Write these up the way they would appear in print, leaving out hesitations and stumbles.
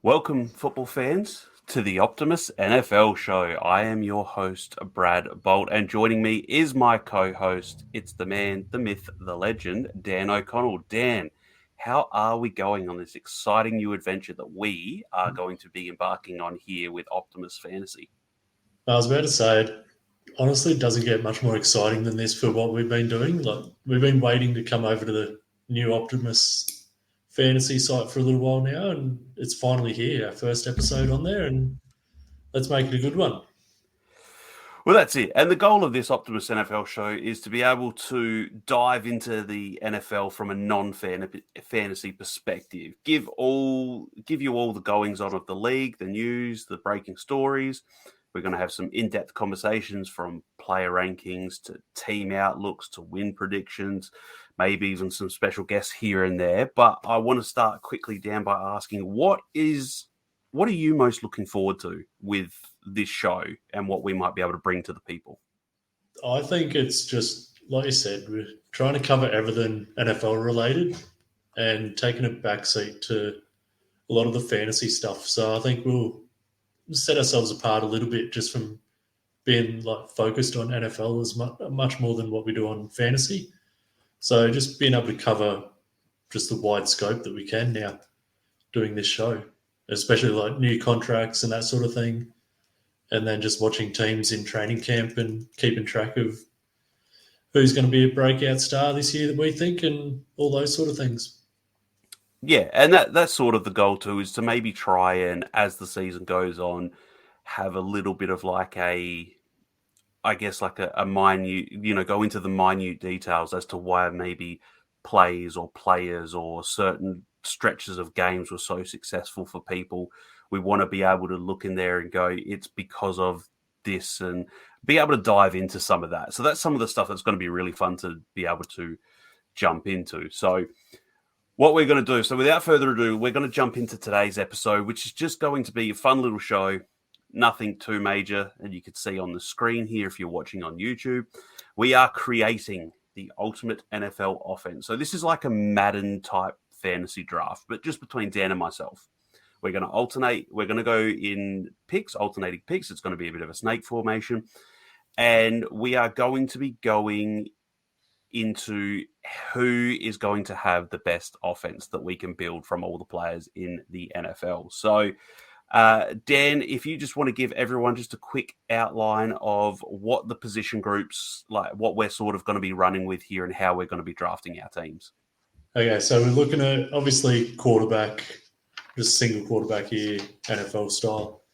Welcome, football fans, to the Optimus NFL Show. I am your host, Brad Bolt, and joining me is my co-host. It's the man, the myth, the legend, Dan O'Connell. Dan, how are we going on this exciting new adventure that we are going to be embarking on here with Optimus Fantasy? I was about to say, it honestly doesn't get much more exciting than this for what we've been doing. Like, we've been waiting to come over to the new Optimus fantasy site for a little while now, and it's finally here, our first episode on there, and let's make it a good one. Well, that's it. And the goal of this Optimus NFL Show is to be able to dive into the NFL from a non-fantasy perspective. Give you all the goings on of the league, the news, the breaking stories. We're going to have some in-depth conversations from player rankings to team outlooks to win predictions, maybe even some special guests here and there. But I want to start quickly, Dan, by asking what are you most looking forward to with this show and what we might be able to bring to the people? I think it's just, like you said, we're trying to cover everything NFL related and taking a backseat to a lot of the fantasy stuff. So I think we'll set ourselves apart a little bit just from being like focused on NFL as much more than what we do on fantasy. So just being able to cover just the wide scope that we can now doing this show, especially like new contracts and that sort of thing. And then just watching teams in training camp and keeping track of who's going to be a breakout star this year that we think and all those sort of things. Yeah, and that's sort of the goal too, is to maybe try and, as the season goes on, have a little bit of like a minute, go into the minute details as to why maybe plays or players or certain stretches of games were so successful for people. We want to be able to look in there and go, it's because of this, and be able to dive into some of that. So that's some of the stuff that's going to be really fun to be able to jump into. So what we're going to do, so without further ado, we're going to jump into today's episode, which is just going to be a fun little show, nothing too major. And you can see on the screen here, if you're watching on YouTube, we are creating the ultimate NFL offense. So this is like a Madden type fantasy draft, but just between Dan and myself. We're going to alternate. We're going to go in picks, alternating picks. It's going to be a bit of a snake formation. And we are going to be going into who is going to have the best offense that we can build from all the players in the NFL. So, Dan, if you just want to give everyone just a quick outline of what the position groups, like what we're sort of going to be running with here and how we're going to be drafting our teams. Okay, so we're looking at obviously quarterback, just single quarterback here, NFL style.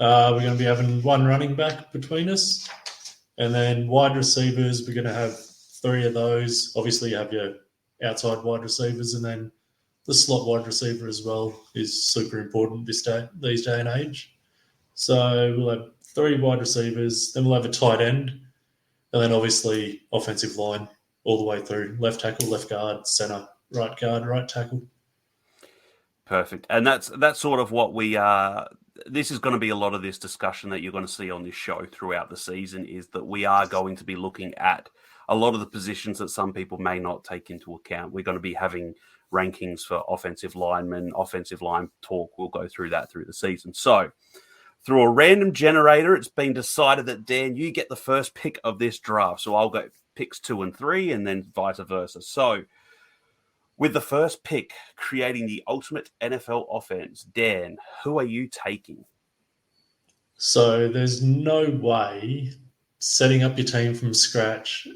We're going to be having one running back between us, and then wide receivers, we're going to have three of those. Obviously, you have your outside wide receivers, and then the slot wide receiver as well is super important these day and age. So we'll have three wide receivers, then we'll have a tight end, and then obviously offensive line all the way through: left tackle, left guard, center, right guard, right tackle. Perfect. And that's sort of what we are. This is going to be a lot of this discussion that you're going to see on this show throughout the season, is that we are going to be looking at a lot of the positions that some people may not take into account. We're going to be having rankings for offensive linemen, offensive line talk. We'll go through that through the season. So through a random generator, it's been decided that, Dan, you get the first pick of this draft. So I'll go picks 2 and 3 and then vice versa. So with the first pick, creating the ultimate NFL offense, Dan, who are you taking? So there's no way setting up your team from scratch,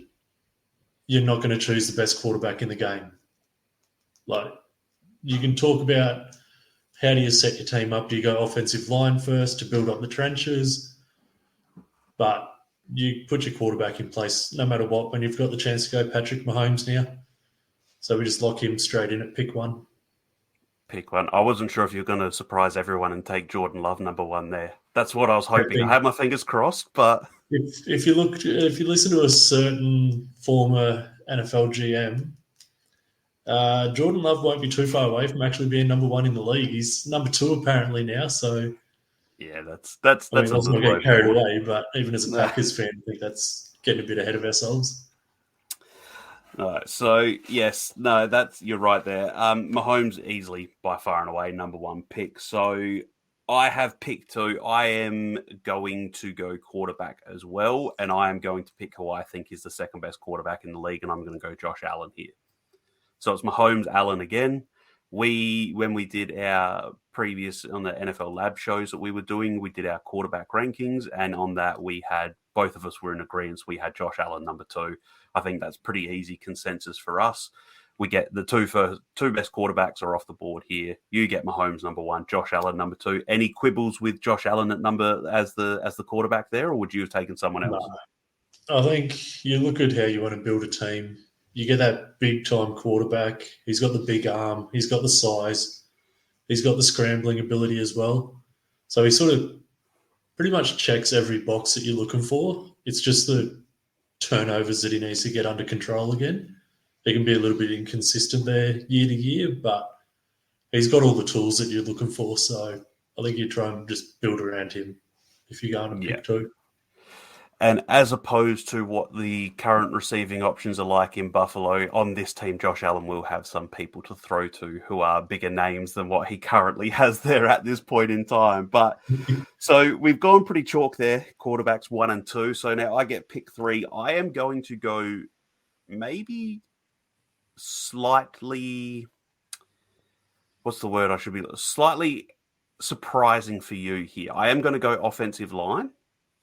you're not going to choose the best quarterback in the game. Like, you can talk about how do you set your team up? Do you go offensive line first to build up the trenches? But you put your quarterback in place no matter what when you've got the chance to go Patrick Mahomes now. So we just lock him straight in at pick 1. Pick 1. I wasn't sure if you were going to surprise everyone and take Jordan Love number 1 there. That's what I was hoping. I had my fingers crossed, but if you listen to a certain former NFL GM, Jordan Love won't be too far away from actually being number 1 in the league. He's number 2 apparently now. So yeah, that's I mean, let's not get carried away. But even as a Packers fan, I think that's getting a bit ahead of ourselves. All right. So yes, no, you're right there. Mahomes easily by far and away number one pick. So I have picked two. I am going to go quarterback as well, and I am going to pick who I think is the second best quarterback in the league, and I'm going to go Josh Allen here. So it's Mahomes, Allen again. When we did our previous on the NFL lab shows that we were doing, we did our quarterback rankings, and on that we had both of us were in agreement. We had Josh Allen number two. I think that's pretty easy consensus for us. We get the two best quarterbacks are off the board here. You get Mahomes number one, Josh Allen number two. Any quibbles with Josh Allen at number as the quarterback there, or would you have taken someone else? No. I think you look at how you want to build a team. You get that big time quarterback. He's got the big arm. He's got the size. He's got the scrambling ability as well. So he sort of pretty much checks every box that you're looking for. It's just the turnovers that he needs to get under control again. He can be a little bit inconsistent there year to year, but he's got all the tools that you're looking for. So I think you try and just build around him if you're going to pick two. And as opposed to what the current receiving options are like in Buffalo, on this team, Josh Allen will have some people to throw to who are bigger names than what he currently has there at this point in time. But so we've gone pretty chalk there, quarterbacks 1 and 2. So now I get pick 3. I am going to go maybe slightly, what's the word I should be, slightly surprising for you here. I am going to go offensive line.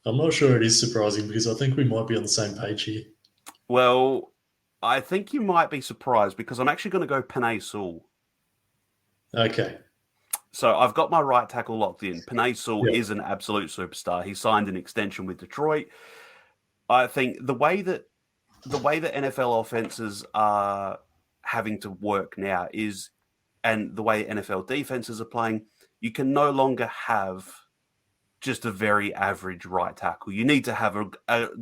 I'm not sure it is surprising because I think we might be on the same page here. Well, I think you might be surprised because I'm actually going to go Penei Sewell. Okay. So I've got my right tackle locked in. Penei Sewell is an absolute superstar. He signed an extension with Detroit. I think the way that NFL offenses are having to work now is, and the way NFL defenses are playing, you can no longer have just a very average right tackle. You need to have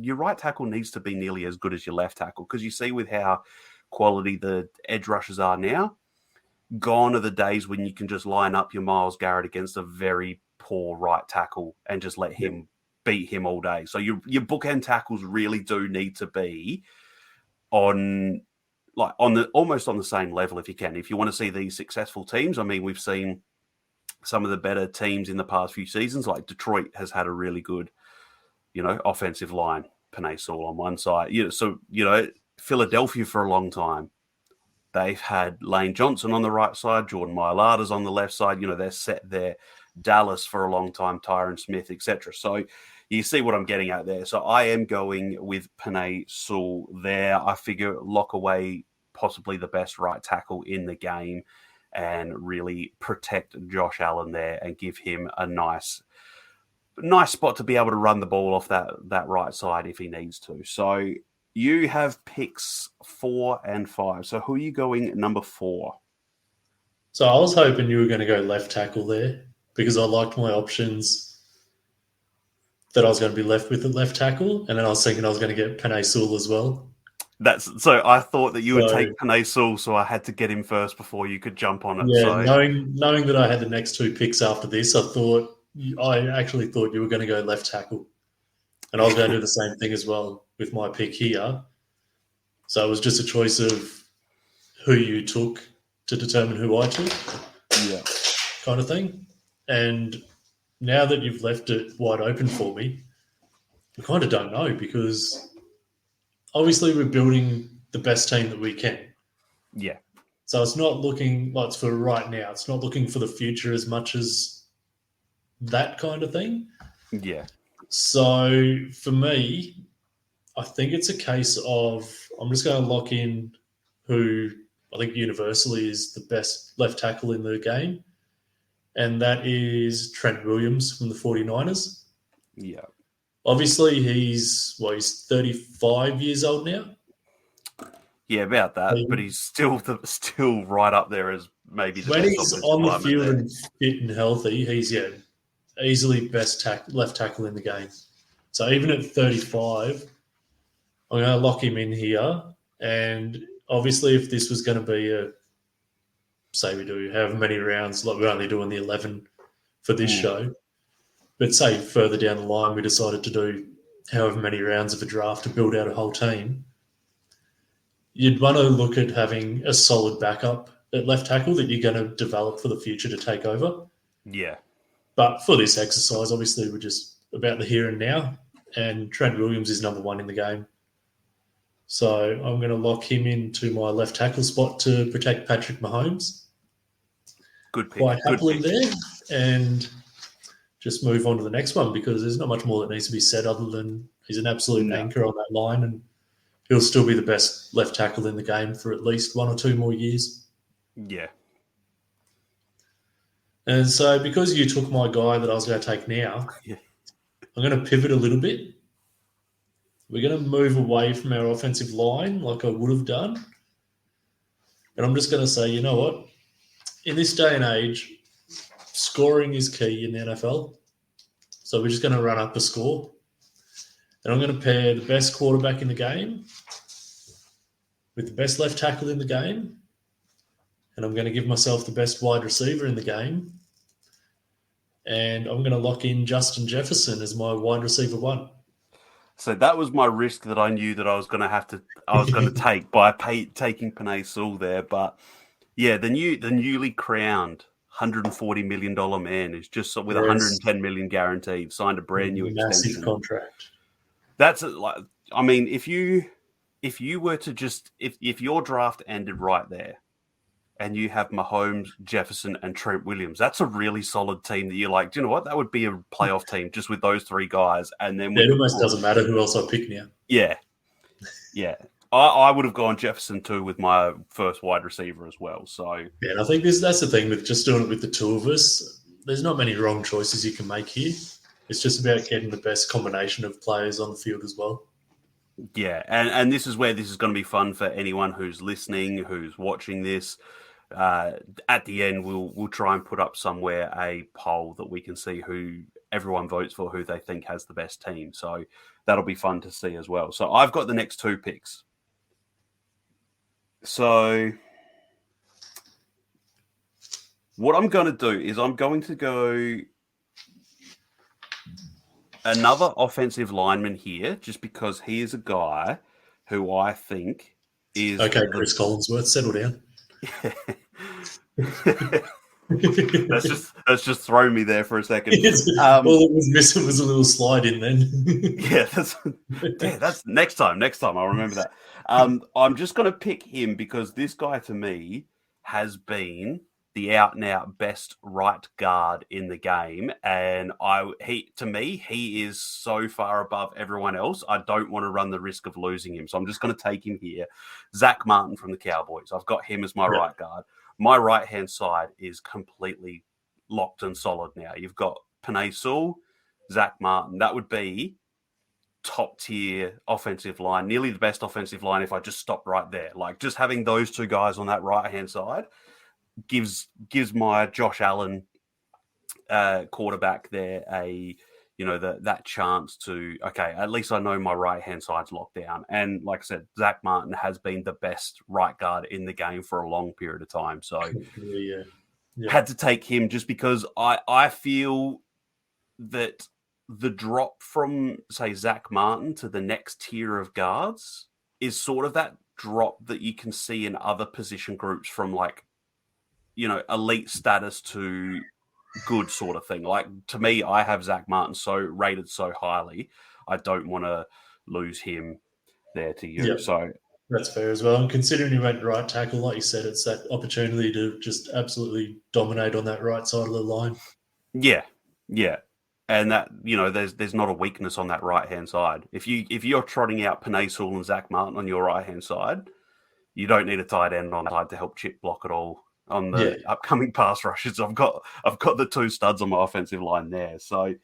your right tackle needs to be nearly as good as your left tackle, because you see with how quality the edge rushers are now, gone are the days when you can just line up your Myles Garrett against a very poor right tackle and just let him beat him all day. So your bookend tackles really do need to be almost on the same level if you can. If you want to see these successful teams, I mean, we've seen some of the better teams in the past few seasons, like Detroit has had a really good, offensive line. Penei Sewell on one side. Philadelphia for a long time, they've had Lane Johnson on the right side, Jordan Mailata's on the left side. They're set there. Dallas for a long time, Tyron Smith, etc. So you see what I'm getting at there. So I am going with Penei Sewell there. I figure lock away possibly the best right tackle in the game and really protect Josh Allen there and give him a nice spot to be able to run the ball off that right side if he needs to. So you have picks 4 and 5. So who are you going number 4? So I was hoping you were going to go left tackle there because I liked my options that I was going to be left with at left tackle. And then I was thinking I was going to get Penei Sewell as well. So I thought that you would take Penei Sewell, so I had to get him first before you could jump on it. Yeah, so. knowing that I had the next 2 picks after this, I actually thought you were going to go left tackle. And I was going to do the same thing as well with my pick here. So it was just a choice of who you took to determine who I took. Yeah. Kind of thing. And now that you've left it wide open for me, I kind of don't know because obviously we're building the best team that we can. Yeah. So it's not looking like it's for right now. It's not looking for the future as much as that kind of thing. Yeah. So for me, I think it's a case of I'm just going to lock in who I think universally is the best left tackle in the game, and that is Trent Williams from the 49ers. Yeah. Obviously, he's 35 years old now. Yeah, about that, but he's still right up there as maybe the when best he's on the field and fit and healthy. He's easily best left tackle in the game. So even at 35, I'm going to lock him in here. And obviously, if this was going to be say we do however many rounds, like we're only doing the 11 for this show, but say further down the line we decided to do however many rounds of a draft to build out a whole team, you'd want to look at having a solid backup at left tackle that you're going to develop for the future to take over. Yeah. But for this exercise, obviously, we're just about the here and now, and Trent Williams is number one in the game. So I'm going to lock him into my left tackle spot to protect Patrick Mahomes. Good pick. Quite happily there, and just move on to the next one because there's not much more that needs to be said other than he's an absolute anchor on that line, and he'll still be the best left tackle in the game for at least 1 or 2 more years. Yeah. And so because you took my guy that I was going to take now, I'm going to pivot a little bit. We're going to move away from our offensive line like I would have done. And I'm just going to say, you know what? In this day and age, scoring is key in the NFL. So we're just going to run up a score. And I'm going to pair the best quarterback in the game with the best left tackle in the game. And I'm going to give myself the best wide receiver in the game. And I'm going to lock in Justin Jefferson as my wide receiver 1. So that was my risk that I knew that I was going to take by taking Penei Sewell there. But yeah, the newly crowned $140 million man is just with $110 million guaranteed, signed a brand new extension. Massive contract. That's I mean, if you were to just if your draft ended right there, and you have Mahomes, Jefferson, and Trent Williams, that's a really solid team that you're like, do you know what? That would be a playoff team just with those 3 guys. And then it almost doesn't matter who else I pick now. Yeah. Yeah. I would have gone Jefferson too with my first wide receiver as well. So yeah, and I think that's the thing with just doing it with the 2 of us. There's not many wrong choices you can make here. It's just about getting the best combination of players on the field as well. Yeah, and this is where this is going to be fun for anyone who's listening, who's watching this. At the end, we'll try and put up somewhere a poll that we can see who everyone votes for, who they think has the best team. So that'll be fun to see as well. So I've got the next 2 picks. So what I'm going to do is I'm going to go another offensive lineman here, just because he is a guy who I think is... Okay, Chris Collinsworth, settle down. that's just thrown me there for a second. All it was missing was a little slide in then. that's next time I'll remember that. I'm just going to pick him because this guy to me has been the out and out best right guard in the game, and he is so far above everyone else. I don't want to run the risk of losing him, so I'm just going to take him here. Zach Martin from the Cowboys. I've got him as my right guard. My right hand side is completely locked and solid now. You've got Penei Sewell, Zach Martin. That would be top tier offensive line, nearly the best offensive line if I just stopped right there. Like just having those 2 guys on that right hand side gives my Josh Allen quarterback there that chance to, okay, at least I know my right hand side's locked down. And like I said, Zach Martin has been the best right guard in the game for a long period of time. So had to take him just because I feel that the drop from, say, Zach Martin to the next tier of guards is sort of that drop that you can see in other position groups from elite status to good sort of thing. Like to me, I have Zach Martin rated so highly. I don't want to lose him there to you. Yep. So that's fair as well. And considering you went right tackle, like you said, it's that opportunity to just absolutely dominate on that right side of the line. Yeah. Yeah. And that, there's not a weakness on that right hand side. If you're trotting out Penei Sewell and Zach Martin on your right hand side, you don't need a tight end on that side to help chip block at all. On the upcoming pass rushes, I've got the 2 studs on my offensive line there. So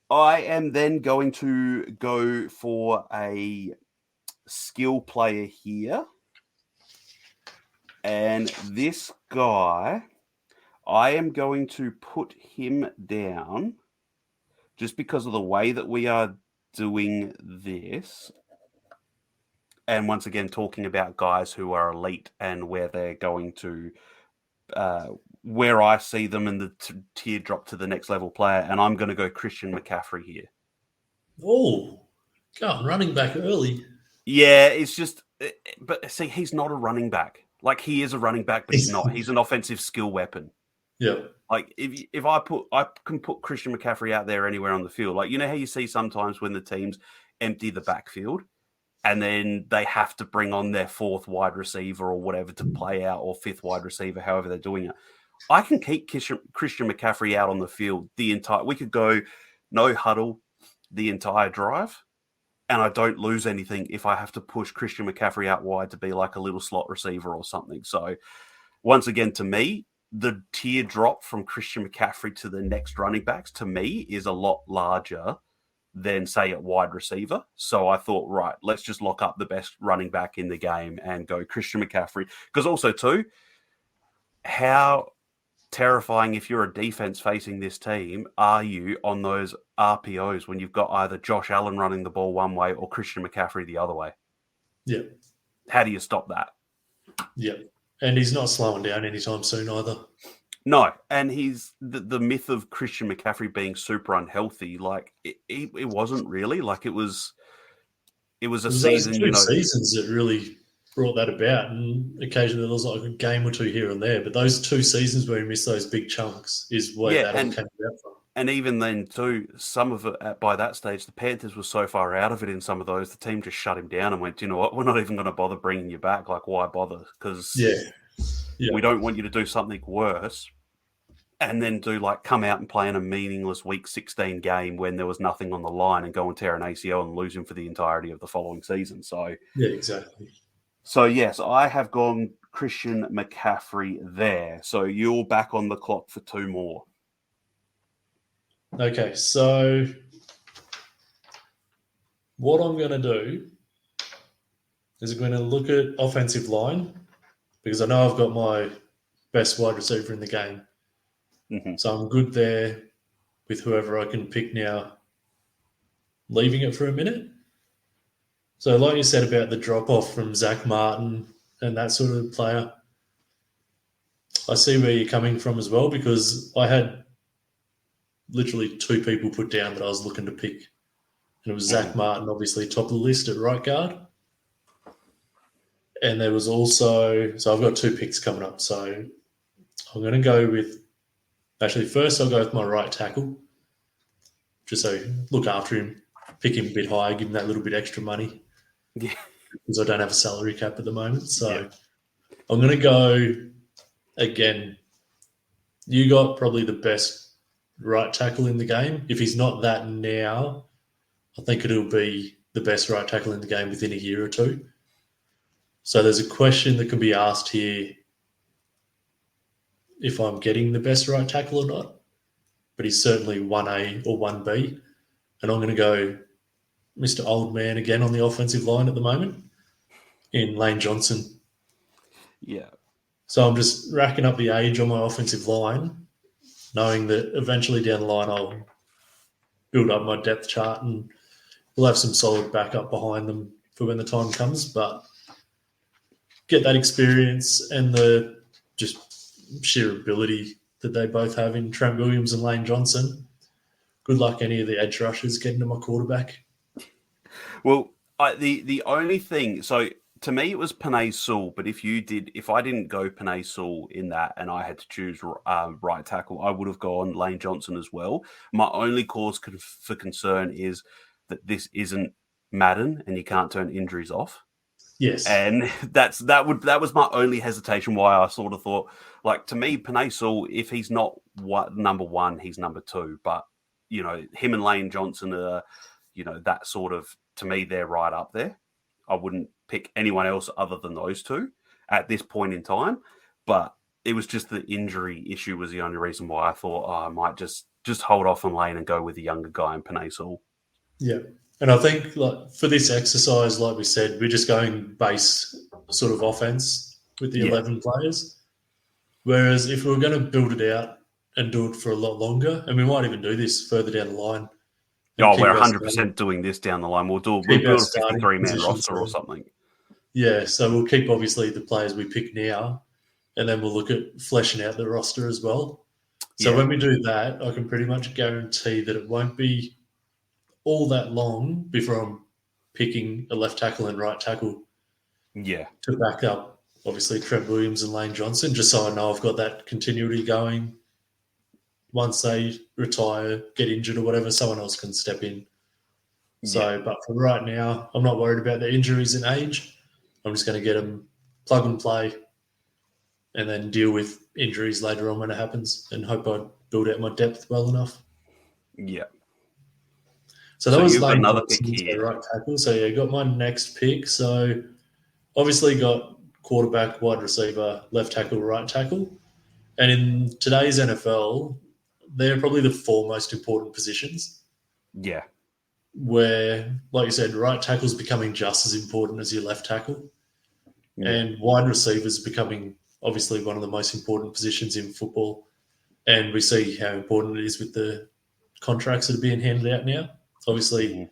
I am then going to go for a skill player here. And this guy, I am going to put him down just because of the way that we are doing this. And once again, talking about guys who are elite and where they're going to, where I see them in the tier drop to the next level player. And I'm going to go Christian McCaffrey here. Oh, God, running back early. Yeah, it's just, But see, he's not a running back. Like, he is a running back, but he's not. He's an offensive skill weapon. Yeah. Like, if I can put Christian McCaffrey out there anywhere on the field. Like, you know how you see sometimes when the teams empty the backfield and then they have to bring on their fourth wide receiver or whatever to play out, or fifth wide receiver, however they're doing it. I can keep Christian McCaffrey out on the field the entire. We could go no huddle the entire drive, and I don't lose anything if I have to push Christian McCaffrey out wide to be like a little slot receiver or something. So, once again, to me, the tier drop from Christian McCaffrey to the next running backs, to me, is a lot larger than, say, at wide receiver. So I thought, right, let's just lock up the best running back in the game and go Christian McCaffrey. Because also, too, how terrifying, if you're a defense facing this team, are you on those RPOs when you've got either Josh Allen running the ball one way or Christian McCaffrey the other way? Yeah. How do you stop that? Yeah. And he's not slowing down anytime soon either. No, and he's the myth of Christian McCaffrey being super unhealthy. Like, it wasn't really. Like, it was a season, those two seasons that really brought that about, and occasionally there was like a game or two here and there. But those 2 seasons where he missed those big chunks is where that all came about from. And even then, too, some of it, by that stage, the Panthers were so far out of it in some of those, the team just shut him down and went, you know what, we're not even going to bother bringing you back. Like, why bother? Because we don't want you to do something worse and then come out and play in a meaningless Week 16 game when there was nothing on the line and go and tear an ACL and lose him for the entirety of the following season. So, yeah, exactly. So, yes, I have gone Christian McCaffrey there. So you're back on the clock for 2 more. Okay, so what I'm going to do is I'm going to look at offensive line, because I know I've got my best wide receiver in the game. Mm-hmm. So I'm good there with whoever I can pick now, leaving it for a minute. So like you said about the drop-off from Zach Martin and that sort of player, I see where you're coming from as well, because I had literally 2 people put down that I was looking to pick. And it was Zach Martin, obviously top of the list at right guard. And there was also, so I've got 2 picks coming up. So I'm going to go with, actually first I'll go with my right tackle, just so look after him, pick him a bit higher, give him that little bit extra money. Yeah. Because I don't have a salary cap at the moment. So I'm going to go, again, you got probably the best right tackle in the game. If he's not that now, I think it'll be the best right tackle in the game within a year or 2. So there's a question that can be asked here if I'm getting the best right tackle or not, but he's certainly 1A or 1B. And I'm going to go Mr. Old Man again on the offensive line at the moment in Lane Johnson. Yeah. So I'm just racking up the age on my offensive line, knowing that eventually down the line I'll build up my depth chart and we'll have some solid backup behind them for when the time comes. But get that experience and the just sheer ability that they both have in Trent Williams and Lane Johnson. Good luck any of the edge rushers getting to my quarterback. Well, the only thing, so to me it was Penei Sewell, but if I didn't go Penei Sewell in that and I had to choose right tackle, I would have gone Lane Johnson as well. My only cause for concern is that this isn't Madden and you can't turn injuries off. Yes. And that was my only hesitation why I sort of thought, like, to me, Penei Sewell, if he's not number 1, he's number 2. But, you know, him and Lane Johnson are, you know, that sort of, to me, they're right up there. I wouldn't pick anyone else other than those 2 at this point in time. But it was just the injury issue was the only reason why I thought I might just hold off on Lane and go with the younger guy in Penei Sewell. Yeah. And I think, like, for this exercise, like we said, we're just going base sort of offense with the 11 players. Whereas if we were going to build it out and do it for a lot longer, and we might even do this further down the line. Oh, we're 100% doing this down the line. We'll build a 53-man roster or something. Yeah, so we'll keep, obviously, the players we pick now, and then we'll look at fleshing out the roster as well. So when we do that, I can pretty much guarantee that it won't be all that long before I'm picking a left tackle and right tackle. Yeah. to back up, obviously, Trent Williams and Lane Johnson, just so I know I've got that continuity going. Once they retire, get injured or whatever, someone else can step in. So, but for right now, I'm not worried about the injuries and age. I'm just going to get them plug and play and then deal with injuries later on when it happens and hope I build out my depth well enough. Yeah. So that was you've got Lane another Johnson, pick here. right tackle. So yeah, got my next pick. So obviously got quarterback, wide receiver, left tackle, right tackle. And in today's NFL, they're probably the four most important positions. Yeah. Where, like you said, right tackle is becoming just as important as your left tackle. Yeah. And wide receivers becoming obviously one of the most important positions in football. And we see how important it is with the contracts that are being handed out now. Obviously,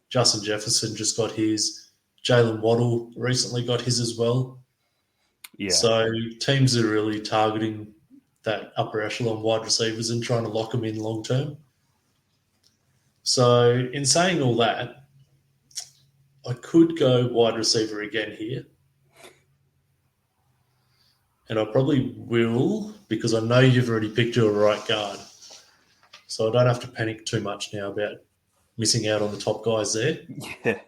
Justin Jefferson just got his. Jalen Waddle recently got his as well. Yeah. So teams are really targeting that upper echelon wide receivers and trying to lock them in long term. So in saying all that, I could go wide receiver again here. And I probably will because I know you've already picked your right guard. So I don't have to panic too much now about missing out on the top guys there. Yeah.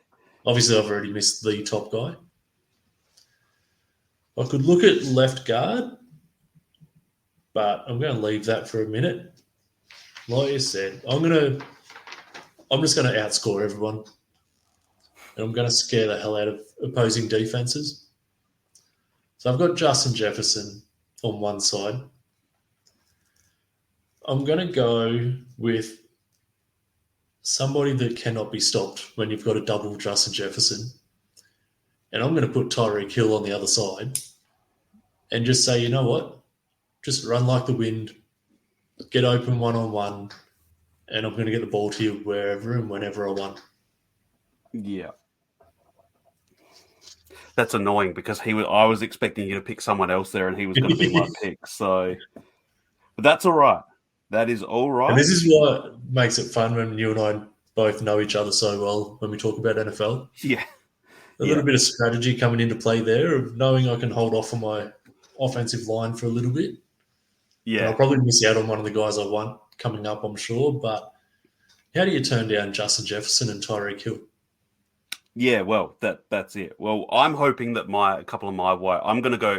Obviously, I've already missed the top guy. I could look at left guard, but I'm going to leave that for a minute. Like you said, I'm just going to outscore everyone. And I'm going to scare the hell out of opposing defenses. So I've got Justin Jefferson on one side. I'm going to go with somebody that cannot be stopped when you've got a double Justin Jefferson. And I'm going to put Tyreek Hill on the other side and just say, you know what? Just run like the wind, get open one-on-one, and I'm going to get the ball to you wherever and whenever I want. Yeah. That's annoying because I was expecting you to pick someone else there and he was going to be my pick. So, but that's all right. That is all right. And this is what makes it fun when you and I both know each other so well when we talk about NFL. Yeah. A little bit of strategy coming into play there of knowing I can hold off on my offensive line for a little bit. Yeah. And I'll probably miss out on one of the guys I want coming up, I'm sure. But how do you turn down Justin Jefferson and Tyreek Hill? Yeah, well, that's it. Well, I'm hoping that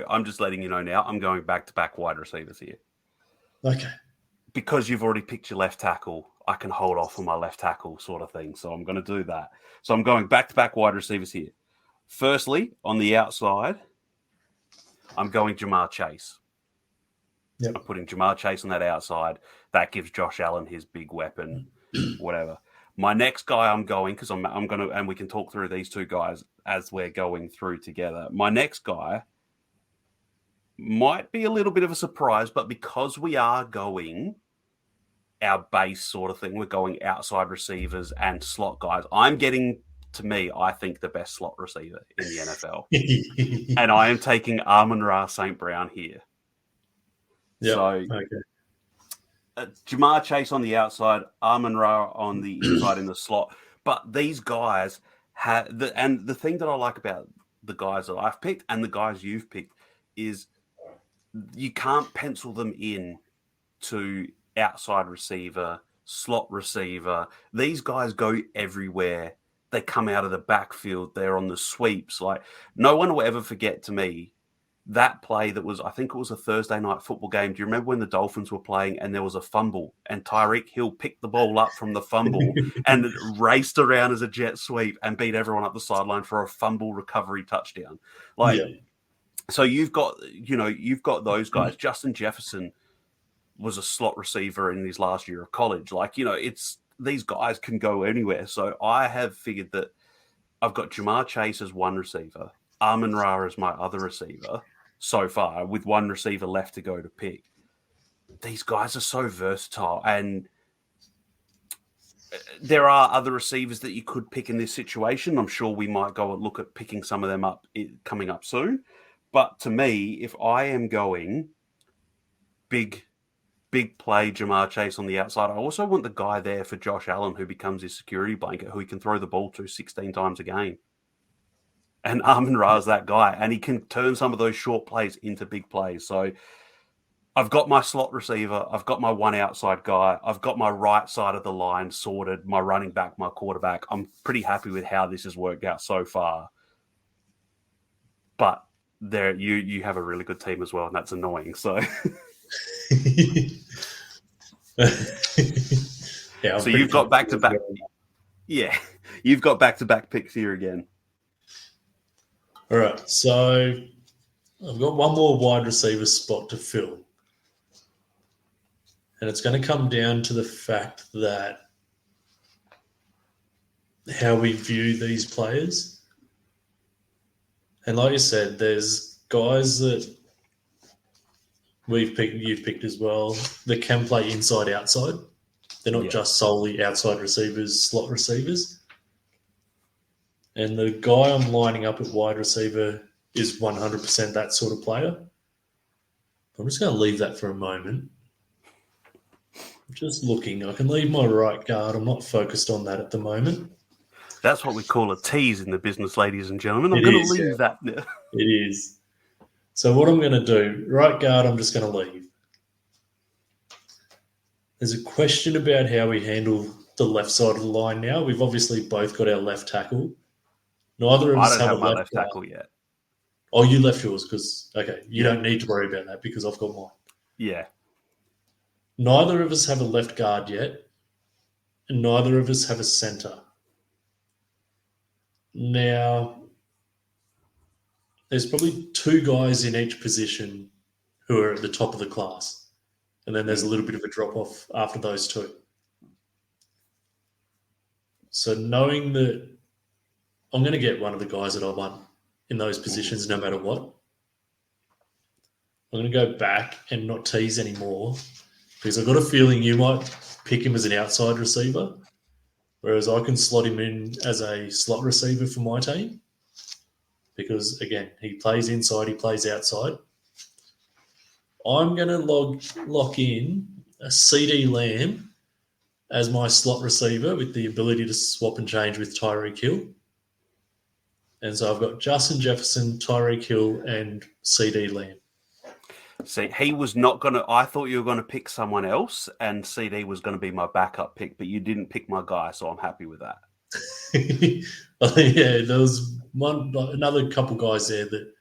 I'm just letting you know now, I'm going back-to-back wide receivers here. Okay. Because you've already picked your left tackle, I can hold off on my left tackle sort of thing. So I'm going to do that. So I'm going back-to-back wide receivers here. Firstly, on the outside, I'm going Jamar Chase. Yep. I'm putting Jamar Chase on that outside. That gives Josh Allen his big weapon, whatever. My next guy I'm going, because I'm going to, and we can talk through these two guys as we're going through together. My next guy might be a little bit of a surprise, but because we are going our base sort of thing, we're going outside receivers and slot guys. I'm getting, to me, I think the best slot receiver in the NFL. And I am taking Amon-Ra St. Brown here. Yep. So, okay. Jamar Chase on the outside, Amon-Ra on the inside in the slot. But these guys and the thing that I like about the guys that I've picked and the guys you've picked is you can't pencil them in to outside receiver, slot receiver. These guys go everywhere. They come out of the backfield. They're on the sweeps. Like, no one will ever forget to me that play that was, I think it was a Thursday night football game. Do you remember when the Dolphins were playing and there was a fumble and Tyreek Hill picked the ball up from the fumble and raced around as a jet sweep and beat everyone up the sideline for a fumble recovery touchdown? Like, so you've got those guys. Justin Jefferson was a slot receiver in his last year of college. Like, it's these guys can go anywhere. So I have figured that I've got Jamar Chase as one receiver, Amon-Ra as my other receiver so far, with one receiver left to go to pick. These guys are so versatile, and there are other receivers that you could pick in this situation. I'm sure we might go and look at picking some of them up coming up soon. But to me, if I am going big play Jamar Chase on the outside, I also want the guy there for Josh Allen who becomes his security blanket, who he can throw the ball to 16 times a game. And Amon-Ra's that guy, and he can turn some of those short plays into big plays. So I've got my slot receiver, I've got my one outside guy, I've got my right side of the line sorted, my running back, my quarterback. I'm pretty happy with how this has worked out so far. But there, you have a really good team as well, and that's annoying. So, yeah. So you've got back to back. Yeah, you've got back to back picks here again. All right, so I've got one more wide receiver spot to fill, and it's going to come down to the fact that how we view these players. And like you said, there's guys that you've picked as well, that can play inside, outside. They're not just solely outside receivers, slot receivers. And the guy I'm lining up at wide receiver is 100% that sort of player. I'm just going to leave that for a moment. I'm just looking. I can leave my right guard. I'm not focused on that at the moment. That's what we call a tease in the business, ladies and gentlemen. I'm going to leave that now. It is. So what I'm going to do, right guard, I'm just going to leave. There's a question about how we handle the left side of the line now. We've obviously both got our left tackle. Neither of us I don't have my left tackle yet. Oh, you left yours because, okay, you don't need to worry about that because I've got mine. Yeah. Neither of us have a left guard yet, and neither of us have a centre. Now, there's probably two guys in each position who are at the top of the class, and then there's a little bit of a drop-off after those two. So knowing that I'm going to get one of the guys that I want in those positions no matter what, I'm going to go back and not tease anymore because I've got a feeling you might pick him as an outside receiver, whereas I can slot him in as a slot receiver for my team because, again, he plays inside, he plays outside. I'm going to lock in a CD Lamb as my slot receiver with the ability to swap and change with Tyreek Hill. And so I've got Justin Jefferson, Tyreek Hill, and CD Lamb. See, he was not going to... I thought you were going to pick someone else, and CD was going to be my backup pick, but you didn't pick my guy, so I'm happy with that. Yeah, there was another couple guys there that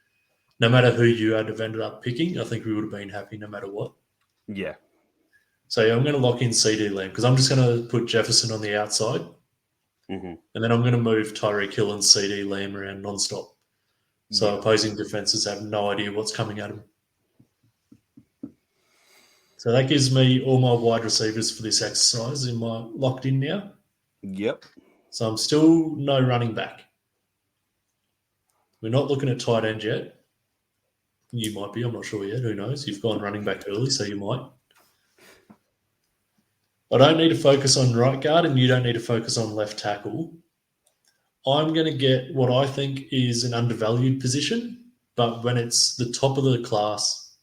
no matter who you had have ended up picking, I think we would have been happy no matter what. Yeah. So yeah, I'm going to lock in CD Lamb because I'm just going to put Jefferson on the outside. Mm-hmm. And then I'm going to move Tyreek Hill and CD Lamb around nonstop. So opposing defenses have no idea what's coming at them. So that gives me all my wide receivers for this exercise locked in now. Yep. So I'm still no running back. We're not looking at tight end yet. You might be, I'm not sure yet. Who knows? You've gone running back early, so you might. I don't need to focus on right guard and you don't need to focus on left tackle. I'm going to get what I think is an undervalued position, but when it's the top of the class,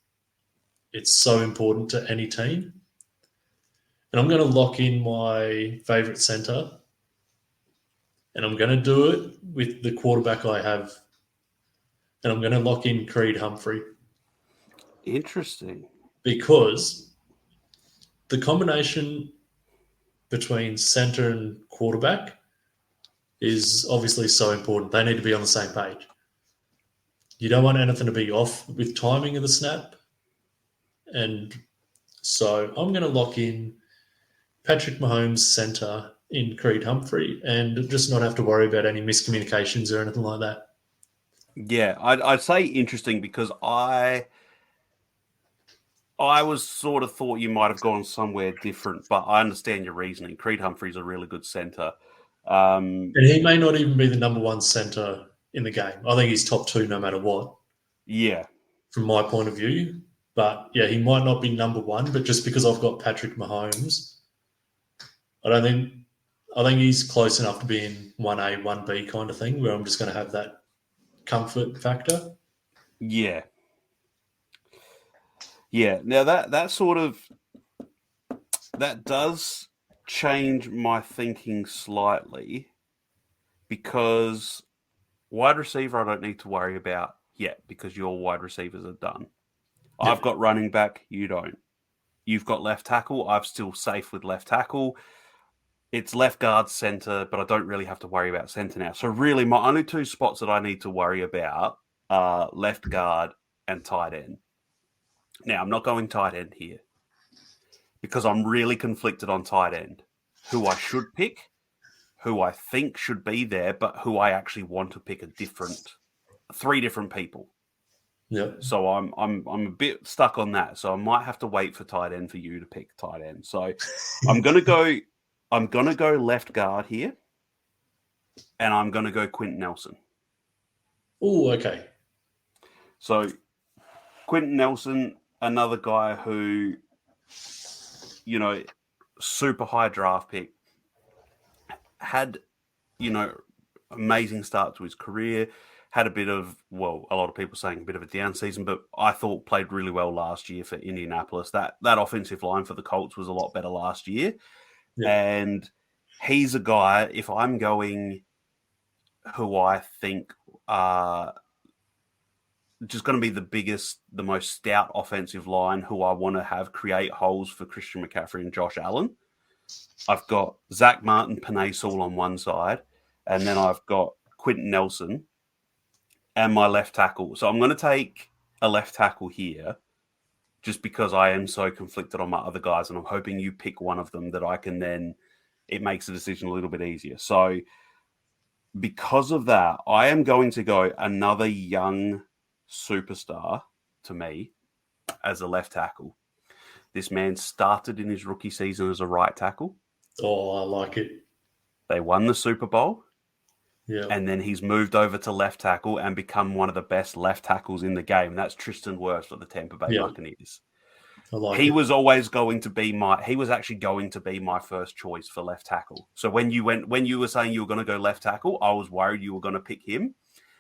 it's so important to any team. And I'm going to lock in my favourite centre, and I'm going to do it with the quarterback I have, and I'm going to lock in Creed Humphrey. Interesting. Because the combination between centre and quarterback is obviously so important. They need to be on the same page. You don't want anything to be off with timing of the snap. And so I'm going to lock in Patrick Mahomes centre in Creed Humphrey and just not have to worry about any miscommunications or anything like that. Yeah, I'd say interesting because I was sort of thought you might have gone somewhere different, but I understand your reasoning. Creed Humphrey's a really good centre. And he may not even be the number one centre in the game. I think he's top two no matter what. Yeah. From my point of view. But, yeah, he might not be number one, but just because I've got Patrick Mahomes, I think he's close enough to being 1A, 1B kind of thing where I'm just going to have that comfort factor. Yeah. Yeah. Now, that does change my thinking slightly because Wide receiver, I don't need to worry about yet because your wide receivers are done. Yeah. I've got running back, you don't. You've got left tackle. I'm still safe with left tackle. It's left guard, center, but I don't really have to worry about center now. So really, my only two spots that I need to worry about are left guard and tight end. Now, I'm not going tight end here because I'm really conflicted on tight end. Who I should pick, who I think should be there, but who I actually want to pick three different people. Yeah. So I'm a bit stuck on that. So I might have to wait for tight end for you to pick tight end. So I'm gonna go left guard here, and I'm gonna go Quentin Nelson. Oh, okay. So Quentin Nelson, another guy who, super high draft pick, had, amazing start to his career. Had a bit of, a lot of people saying a bit of a down season, but I thought played really well last year for Indianapolis. That offensive line for the Colts was a lot better last year. Yeah. And he's a guy, if I'm going who I think are just going to be the most stout offensive line, who I want to have create holes for Christian McCaffrey and Josh Allen. I've got Zach Martin, Penei Sewell on one side, and then I've got Quentin Nelson and my left tackle. So I'm going to take a left tackle here just because I am so conflicted on my other guys, and I'm hoping you pick one of them that I can then, it makes the decision a little bit easier. So because of that, I am going to go another young superstar to me as a left tackle. This man started in his rookie season as a right tackle. Oh, I like it. They won the Super Bowl. Yeah. And then he's moved over to left tackle and become one of the best left tackles in the game. That's Tristan Wirfs for the Tampa Bay Buccaneers. I like he it. was always going to be he was actually going to be my first choice for left tackle. So when you were saying you were going to go left tackle, I was worried you were going to pick him.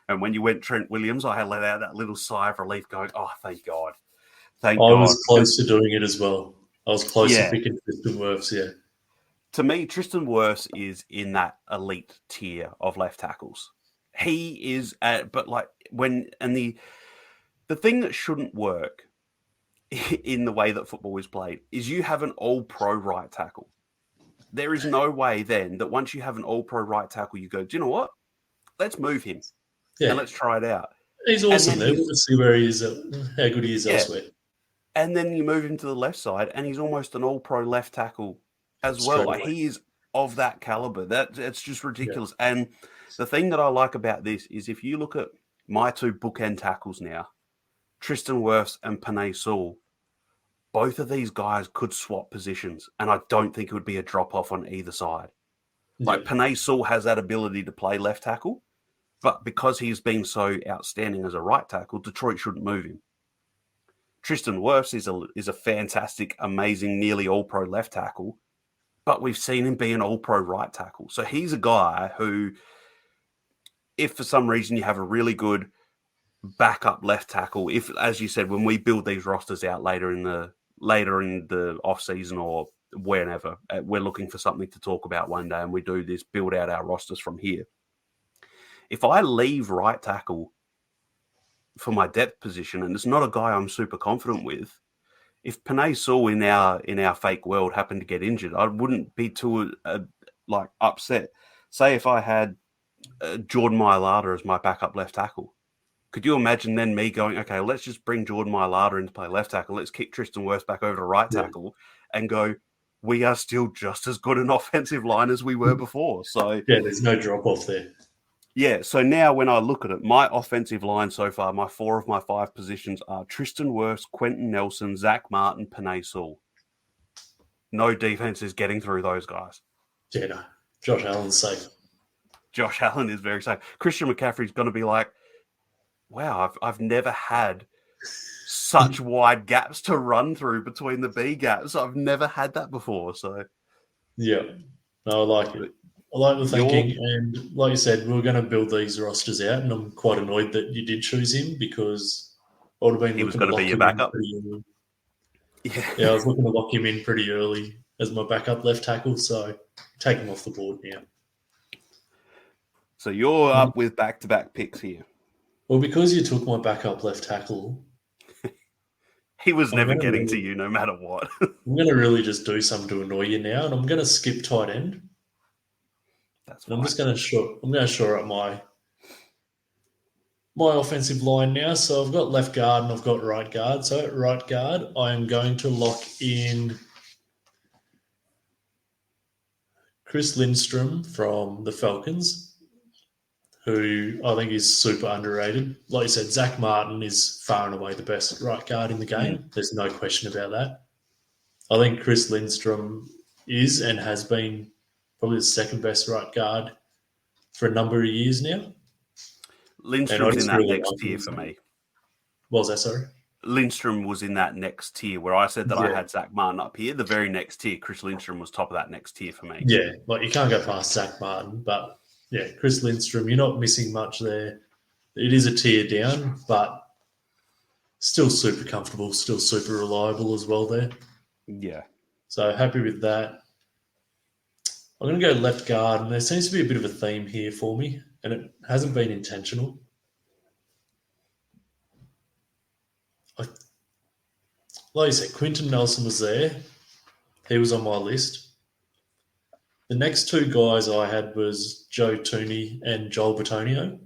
And when you went Trent Williams, I had let out that little sigh of relief going, oh, thank God. Thank God. I was close to doing it as well. I was close to picking Tristan Wirfs, yeah. To me, Tristan Wirfs is in that elite tier of left tackles. He is, but like the thing that shouldn't work in the way that football is played is you have an all-pro right tackle. There is no way then that once you have an all-pro right tackle, you go, do you know what? Let's move him and let's try it out. He's awesome there. Let's see where he is, how good he is elsewhere. And then you move him to the left side, and he's almost an all-pro left tackle as well. Like, he is of that caliber. It's just ridiculous. Yeah. And the thing that I like about this is if you look at my two bookend tackles now, Tristan Wirfs and Penei Sewell, both of these guys could swap positions, and I don't think it would be a drop-off on either side. Yeah. Like, Penei Sewell has that ability to play left tackle, but because he's been so outstanding as a right tackle, Detroit shouldn't move him. Tristan Wirfs is a fantastic, amazing, nearly all-pro left tackle, but we've seen him be an all-pro right tackle. So he's a guy who, if for some reason you have a really good backup left tackle, if, as you said, when we build these rosters out later in the off season or whenever, we're looking for something to talk about one day, and we do this, build out our rosters from here. If I leave right tackle for my depth position, and it's not a guy I'm super confident with, if Penei Sewell in our fake world happened to get injured, I wouldn't be too upset. Say if I had Jordan Mailata as my backup left tackle, could you imagine then me going, okay, let's just bring Jordan Mailata in to play left tackle, let's kick Tristan Wirfs back over to right tackle, and go, we are still just as good an offensive line as we were before. So there's no drop off there. Yeah, so now when I look at it, my offensive line so far, my 4 of my 5 positions are Tristan Wirfs, Quentin Nelson, Zach Martin, Penei Sewell. No defense is getting through those guys. Yeah, no. Josh Allen's safe. Josh Allen is very safe. Christian McCaffrey's going to be like, wow, I've never had such wide gaps to run through between the B gaps. I've never had that before. So, yeah, no, I like it. I like the thinking, and like you said, we're going to build these rosters out, and I'm quite annoyed that you did choose him because I would have been looking to lock him in pretty early. Yeah, I was looking to lock him in pretty early as my backup left tackle, so take him off the board now. So you're up with back-to-back picks here. Well, because you took my backup left tackle, He was never getting to you no matter what. I'm going to really just do something to annoy you now, and I'm going to skip tight end. That's I'm just going to shore up my offensive line now. So I've got left guard and I've got right guard. So at right guard, I am going to lock in Chris Lindstrom from the Falcons, who I think is super underrated. Like you said, Zach Martin is far and away the best right guard in the game. There's no question about that. I think Chris Lindstrom is and has been probably the second best right guard for a number of years now. Lindstrom's in that next tier for me. What was that, sorry? Lindstrom was in that next tier where I said that I had Zach Martin up here. The very next tier, Chris Lindstrom was top of that next tier for me. Yeah, like you can't go past Zach Martin, but yeah, Chris Lindstrom, you're not missing much there. It is a tier down, but still super comfortable, still super reliable as well there. Yeah. So happy with that. I'm going to go left guard, and there seems to be a bit of a theme here for me, and it hasn't been intentional. Like I said, Quinton Nelson was there. He was on my list. The next two guys I had was Joe Tooney and Joel Bitonio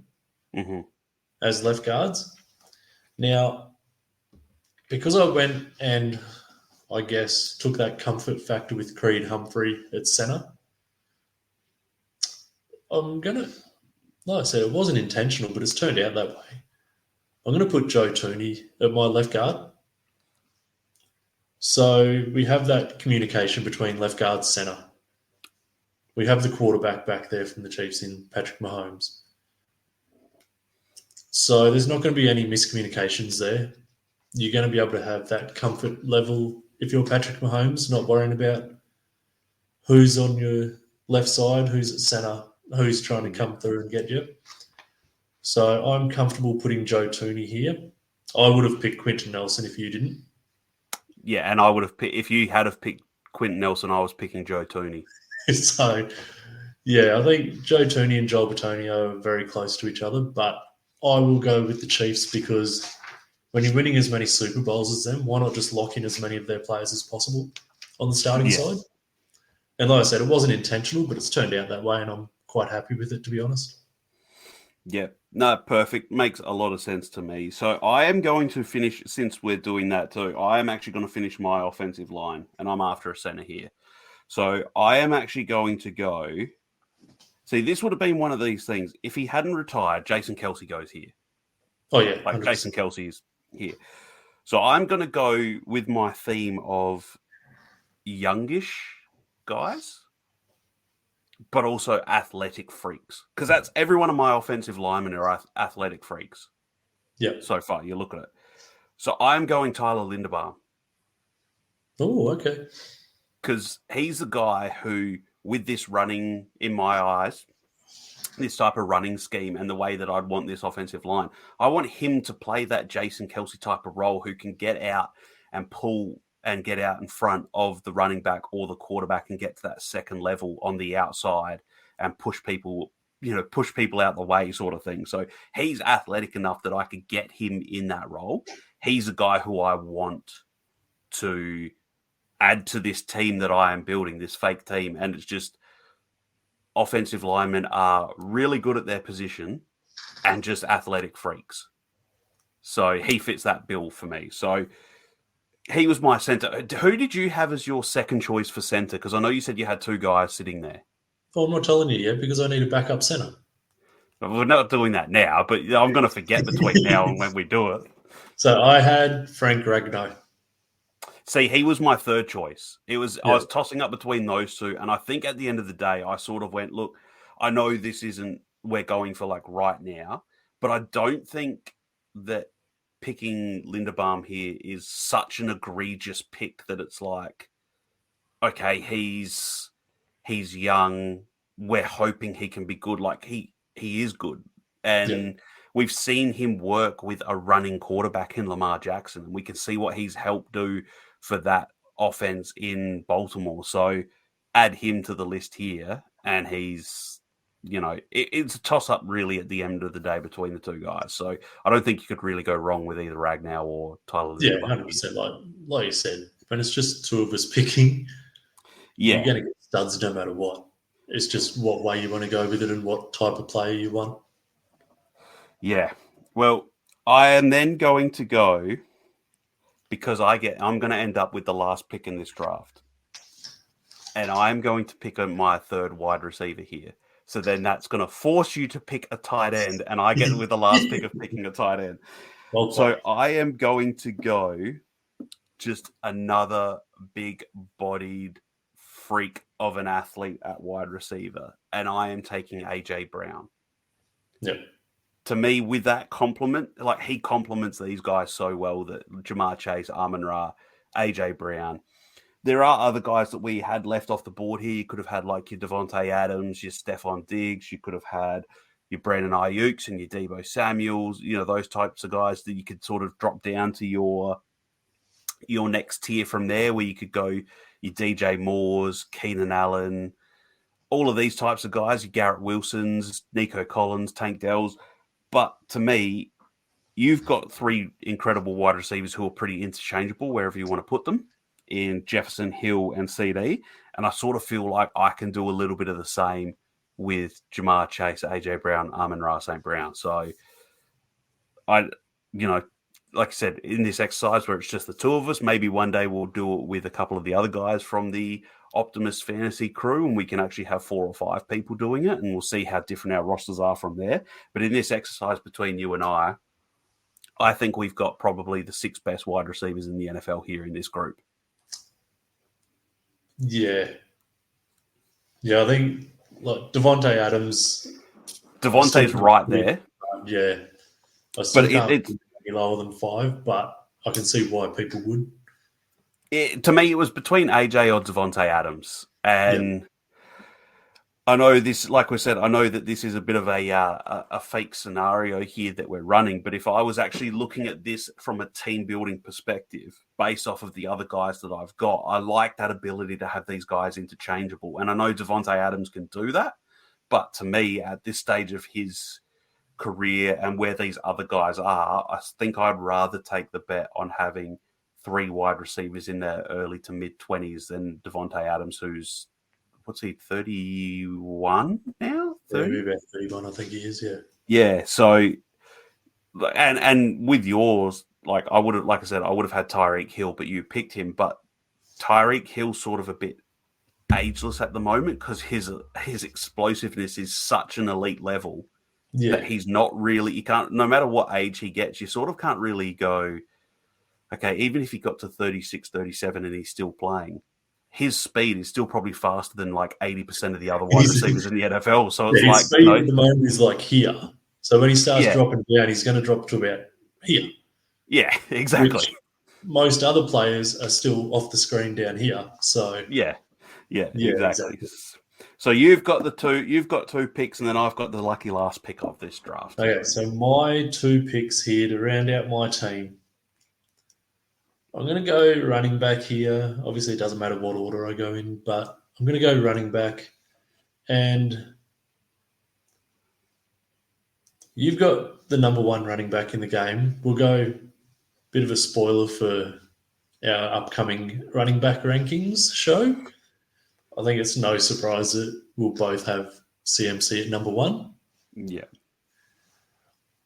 as left guards. Now, because I went and I guess took that comfort factor with Creed Humphrey at centre, I'm going to, like I said, it wasn't intentional, but it's turned out that way. I'm going to put Joe Tooney at my left guard. So we have that communication between left guard, centre. We have the quarterback back there from the Chiefs in Patrick Mahomes. So there's not going to be any miscommunications there. You're going to be able to have that comfort level if you're Patrick Mahomes, not worrying about who's on your left side, who's at centre, who's trying to come through and get you. So I'm comfortable putting Joe Tooney here. I would have picked Quinton Nelson if you didn't. Yeah, and I would have picked, if you had have picked Quinton Nelson, I was picking Joe Tooney. So, yeah, I think Joe Tooney and Joel Bitonio are very close to each other, but I will go with the Chiefs because when you're winning as many Super Bowls as them, why not just lock in as many of their players as possible on the starting side? And like I said, it wasn't intentional, but it's turned out that way, and I'm quite happy with it, to be honest. Yeah, no, perfect. Makes a lot of sense to me. So I am going to finish, since we're doing that too, I am actually going to finish my offensive line, and I'm after a center here. So I am actually going to go. See, this would have been one of these things. If he hadn't retired, Jason Kelce goes here. Oh, yeah. 100%. Like Jason Kelce is here. So I'm going to go with my theme of youngish guys, but also athletic freaks. Because that's every one of my offensive linemen are athletic freaks. Yeah. So far, you look at it. So I'm going Tyler Linderbaum. Oh, okay. Because he's the guy who, with this running, in my eyes, this type of running scheme and the way that I'd want this offensive line, I want him to play that Jason Kelce type of role who can get out and pull and get out in front of the running back or the quarterback and get to that second level on the outside and push people out the way sort of thing. So he's athletic enough that I could get him in that role. He's a guy who I want to add to this team that I am building, this fake team. And it's just offensive linemen are really good at their position and just athletic freaks. So he fits that bill for me. So he was my center. Who did you have as your second choice for center? Because I know you said you had two guys sitting there. Well, I'm not telling you yet because I need a backup center. But we're not doing that now, but I'm going to forget between now and when we do it. So I had Frank Ragnow. See, he was my third choice. I was tossing up between those two, and I think at the end of the day, I sort of went, look, I know this isn't we're going for like right now, but I don't think that picking Linderbaum here is such an egregious pick that it's like, okay, he's young. We're hoping he can be good. Like he is good, and we've seen him work with a running quarterback in Lamar Jackson, and we can see what he's helped do for that offense in Baltimore. So add him to the list here, and he's it's a toss-up really at the end of the day between the two guys. So I don't think you could really go wrong with either Ragnar or Tyler. Yeah, 100%. Like you said, when it's just two of us picking, you're going to get studs no matter what. It's just what way you want to go with it and what type of player you want. Yeah. Well, I am then going to go because I'm going to end up with the last pick in this draft. And I'm going to pick on my third wide receiver here. So then that's going to force you to pick a tight end, and I get with the last pick of picking a tight end. Well so I am going to go just another big-bodied freak of an athlete at wide receiver, and I am taking AJ Brown. Yep. To me, with that compliment, like he compliments these guys so well that Jamar Chase, Amon-Ra, AJ Brown. There are other guys that we had left off the board here. You could have had like your Devontae Adams, your Stephon Diggs. You could have had your Brandon Ayuk's and your Deebo Samuels. Those types of guys that you could sort of drop down to your next tier from there, where you could go your DJ Moores, Keenan Allen, all of these types of guys, your Garrett Wilsons, Nico Collins, Tank Dells. But to me, you've got three incredible wide receivers who are pretty interchangeable wherever you want to put them, in Jefferson, Hill, and CD. And I sort of feel like I can do a little bit of the same with Jamar Chase, AJ Brown, Amon-Ra St. Brown. So like I said, in this exercise where it's just the two of us, maybe one day we'll do it with a couple of the other guys from the Optimus Fantasy crew, and we can actually have 4 or 5 people doing it, and we'll see how different our rosters are from there. But in this exercise between you and I think we've got probably the 6 best wide receivers in the NFL here in this group. Yeah. Yeah, I think like Devontae Adams. Devontae's right there. Yeah. I still can't it's any lower than 5, but I can see why people would. To me, it was between AJ or Devontae Adams. And I know this, like we said, I know that this is a bit of a fake scenario here that we're running, but if I was actually looking at this from a team building perspective, based off of the other guys that I've got, I like that ability to have these guys interchangeable. And I know Devontae Adams can do that, but to me, at this stage of his career and where these other guys are, I think I'd rather take the bet on having 3 wide receivers in their early to mid-20s than Devontae Adams, who's what's he, 31 now? 30? Yeah, about 31, I think he is, yeah. Yeah, so, and with yours, like I would have had Tyreek Hill, but you picked him, but Tyreek Hill's sort of a bit ageless at the moment because his explosiveness is such an elite level that he's not really, you can't, no matter what age he gets, you sort of can't really go, okay, even if he got to 36, 37 and he's still playing, his speed is still probably faster than like 80% of the other wide receivers in the NFL. So it's his speed at the moment is like here. So when he starts dropping down, he's going to drop to about here. Yeah, exactly. Which most other players are still off the screen down here. So yeah, exactly. So you've got 2 picks, and then I've got the lucky last pick of this draft. Okay, so my 2 picks here to round out my team. I'm going to go running back here. Obviously, it doesn't matter what order I go in, but I'm going to go running back. And you've got the number 1 running back in the game. We'll go bit of a spoiler for our upcoming running back rankings show. I think it's no surprise that we'll both have CMC at number 1. Yeah.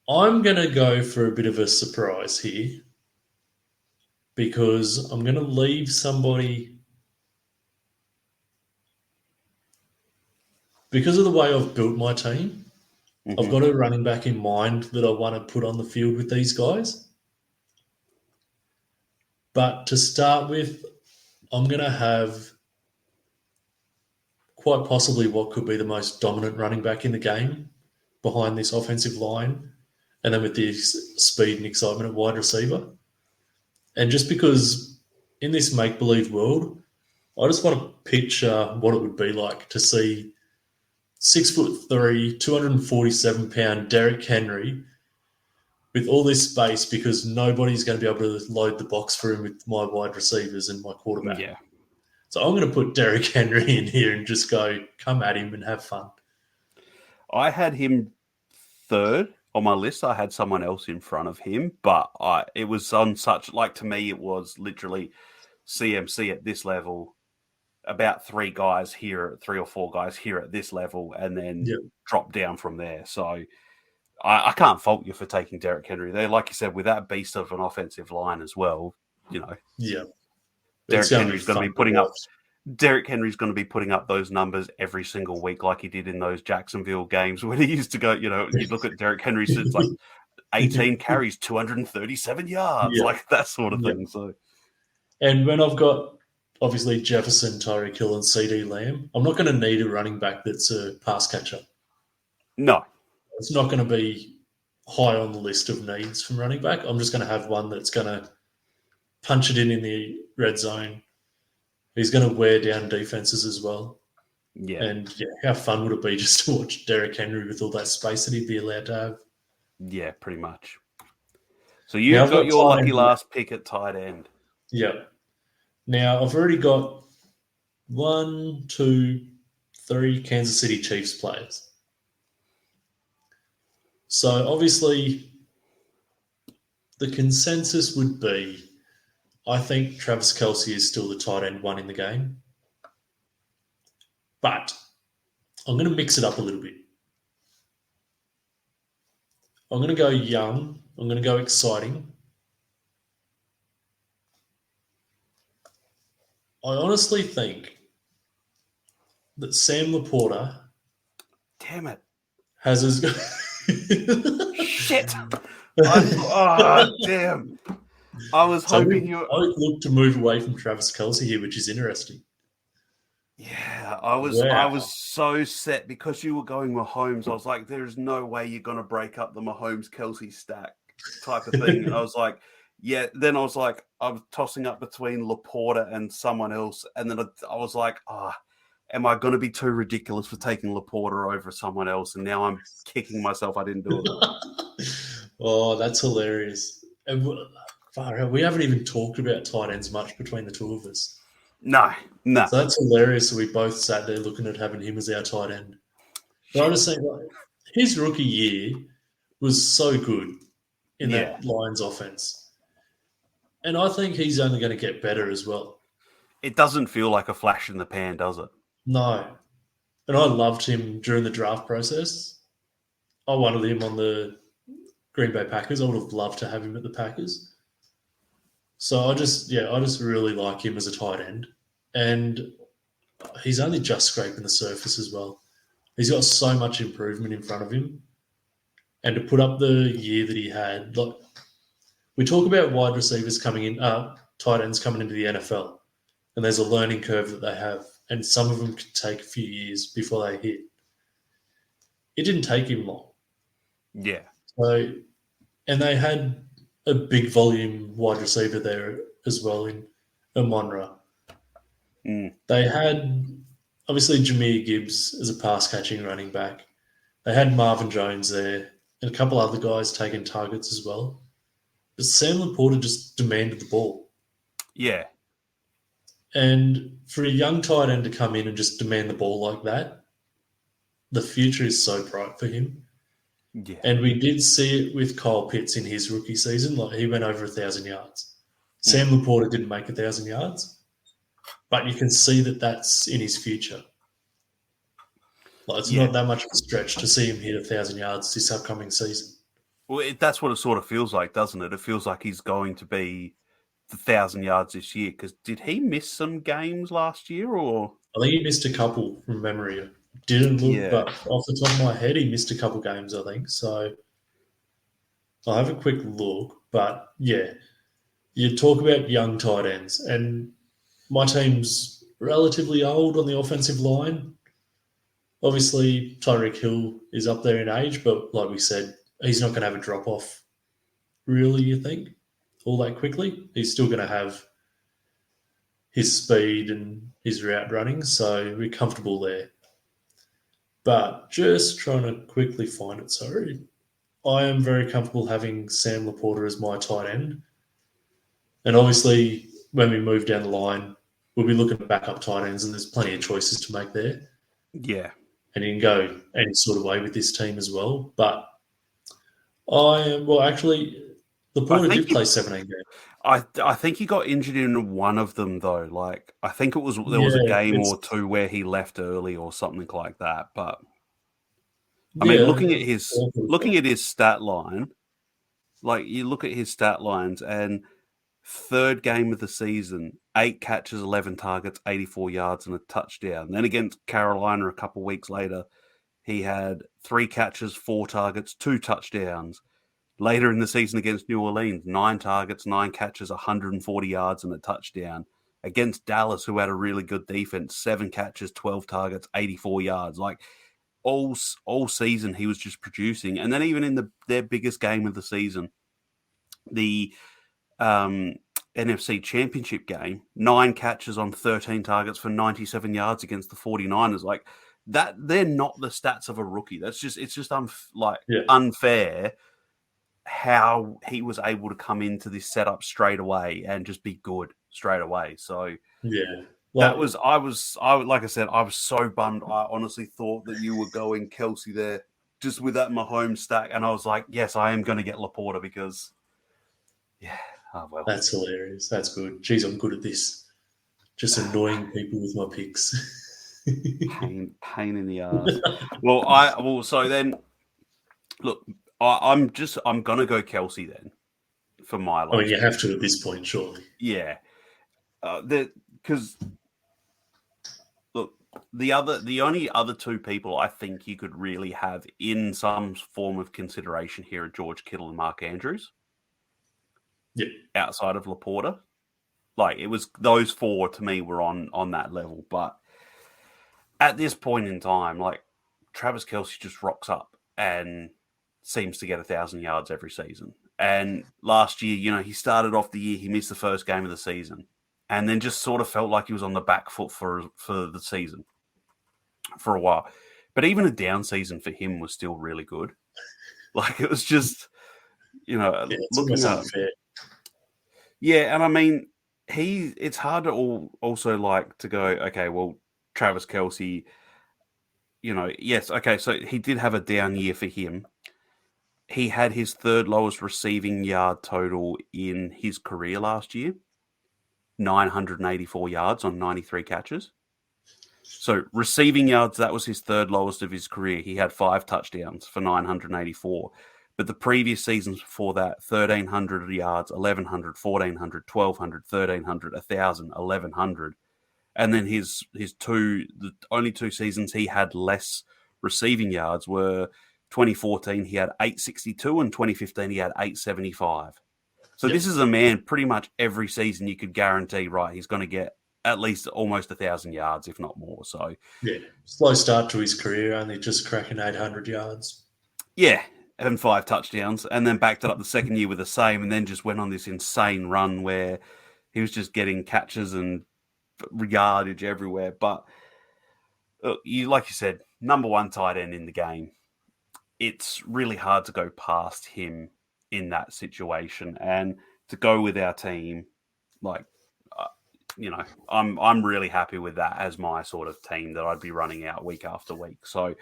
I'm going to go for a bit of a surprise here, because I'm going to leave somebody, because of the way I've built my team, I've got a running back in mind that I want to put on the field with these guys. But to start with, I'm going to have quite possibly what could be the most dominant running back in the game behind this offensive line, and then with the speed and excitement at wide receiver. And just because in this make-believe world, I just want to picture what it would be like to see 6'3", 247-pound Derrick Henry with all this space, because nobody's going to be able to load the box for him with my wide receivers and my quarterback. Yeah. So I'm going to put Derrick Henry in here and just go, come at him and have fun. I had him third on my list. I had someone else in front of him, but it was on such, like, to me, it was literally CMC at this level, about three or four guys here at this level, and then drop down from there. So I can't fault you for taking Derrick Henry there. Like you said, with that beast of an offensive line as well, Derrick Henry's going to be putting up. Derrick Henry's going to be putting up those numbers every single week, like he did in those Jacksonville games when he used to go. You look at Derrick Henry, so it's like 18 carries, 237 yards, like that sort of thing. So, and when I've got obviously Jefferson, Tyreek Hill, and CeeDee Lamb, I'm not going to need a running back that's a pass catcher. No, it's not going to be high on the list of needs from running back. I'm just going to have one that's going to punch it in the red zone. He's going to wear down defenses as well. Yeah. And how fun would it be just to watch Derrick Henry with all that space that he'd be allowed to have? Yeah, pretty much. So you've got your lucky last pick at tight end. Yeah. Now, I've already got 1, 2, 3 Kansas City Chiefs players. So, obviously, the consensus would be, I think Travis Kelce is still the tight end one in the game. But I'm going to mix it up a little bit. I'm going to go young. I'm going to go exciting. I honestly think that Sam Laporta... Damn it. ...has his... Shit. Damn. I was hoping you... I look to move away from Travis Kelce here, which is interesting. Yeah, I was so set because you were going Mahomes. I was like, there's no way you're going to break up the Mahomes-Kelce stack type of thing. And I was like, yeah. Then I was like, I was tossing up between Laporta and someone else. And then I was like, am I going to be too ridiculous for taking Laporta over someone else? And now I'm kicking myself I didn't do it. Oh, that's hilarious. And we haven't even talked about tight ends much between the two of us. No. So that's hilarious. So we both sat there looking at having him as our tight end. But I just think his rookie year was so good in that Lions offense. And I think he's only going to get better as well. It doesn't feel like a flash in the pan, does it? No. And I loved him during the draft process. I wanted him on the Green Bay Packers. I would have loved to have him at the Packers. So I just really like him as a tight end. And he's only just scraping the surface as well. He's got so much improvement in front of him. And to put up the year that he had, like, we talk about wide receivers coming in, tight ends coming into the NFL, and there's a learning curve that they have, and some of them could take a few years before they hit. It didn't take him long. Yeah. So, and they had a big volume wide receiver there as well in Amon-Ra. They had, obviously, Jahmyr Gibbs as a pass-catching running back. They had Marvin Jones there and a couple other guys taking targets as well. But Sam Laporta just demanded the ball. Yeah. And for a young tight end to come in and just demand the ball like that, the future is so bright for him. Yeah. And we did see it with Kyle Pitts in his rookie season. Like, he went over 1,000 yards. Sam Laporta didn't make 1,000 yards, but you can see that that's in his future. Like, it's not that much of a stretch to see him hit 1,000 yards this upcoming season. Well, that's what it sort of feels like, doesn't it? It feels like he's going to be 1,000 yards this year. Because did he miss some games last year, or? I think he missed a couple from memory. Didn't look, but off the top of my head, he missed a couple games, I think. So I'll have a quick look. But, yeah, you talk about young tight ends. And my team's relatively old on the offensive line. Obviously, Tyreek Hill is up there in age, but like we said, he's not going to have a drop-off, really, you think, all that quickly. He's still going to have his speed and his route running, so we're comfortable there. But just trying to quickly find it, sorry. I am very comfortable having Sam Laporta as my tight end. And obviously, when we move down the line, we'll be looking at backup tight ends, and there's plenty of choices to make there. Yeah. and he can go any sort of way with this team as well. But actually, I Laporta think did play 17 games. I think he got injured in one of them though. Like I think there was a Yeah, game or two where he left early or something like that. But I mean, yeah. looking at his stat line, like you look at his stat lines and third game of the season, 8 catches, 11 targets, 84 yards, and a touchdown. Then against Carolina a couple of weeks later, he had 3 catches, 4 targets, 2 touchdowns. Later in the season against New Orleans, 9 targets, 9 catches, 140 yards, and a touchdown. Against Dallas, who had a really good defense, 7 catches, 12 targets, 84 yards. Like all season, he was just producing. And then even in their biggest game of the season, the NFC Championship game, 9 catches on 13 targets for 97 yards against the 49ers. Like that, they're not the stats of a rookie. It's just unfair how he was able to come into this setup straight away and just be good straight away. So Yeah. like I said, I was so bummed. I honestly thought that you were going Kelsey there just with that Mahomes stack. And I was like, yes, I am going to get Laporta because, yeah. Oh, well. That's hilarious. That's good. Jeez, I'm good at this. Just annoying people with my picks. pain in the ass. So then, look, I'm gonna go Kelsey then for my last. I mean, you have to at this point, surely. Yeah, because look, the only other 2 people I think you could really have in some form of consideration here are George Kittle and Mark Andrews. Yeah. Outside of Laporta, like it was those 4 to me were on that level, but at this point in time, like Travis Kelce just rocks up and seems to get 1,000 yards every season. And last year, he started off the year, he missed the first game of the season and then just sort of felt like he was on the back foot for the season for a while. But even a down season for him was still really good. Like it was just, it's looking almost up. unfair. Yeah, and I mean, it's hard to also like to go, okay, well, Travis Kelce, yes, okay, so he did have a down year for him. He had his 3rd lowest receiving yard total in his career last year, 984 yards on 93 catches. So receiving yards, that was his 3rd lowest of his career. He had 5 touchdowns for 984. But the previous seasons before that, 1,300 yards, 1,100, 1,400, 1,200, 1,300, 1,000, 1,100. And then the only 2 seasons he had less receiving yards were 2014, he had 862, and 2015, he had 875. So This is a man pretty much every season you could guarantee, right, he's going to get at least almost 1,000 yards, if not more. So yeah, slow start to his career, only just cracking 800 yards. Yeah, and 5 touchdowns, and then backed it up the second year with the same, and then just went on this insane run where he was just getting catches and yardage everywhere. But like you said, number 1 tight end in the game. It's really hard to go past him in that situation, and to go with our team, like I'm really happy with that as my sort of team that I'd be running out week after week. So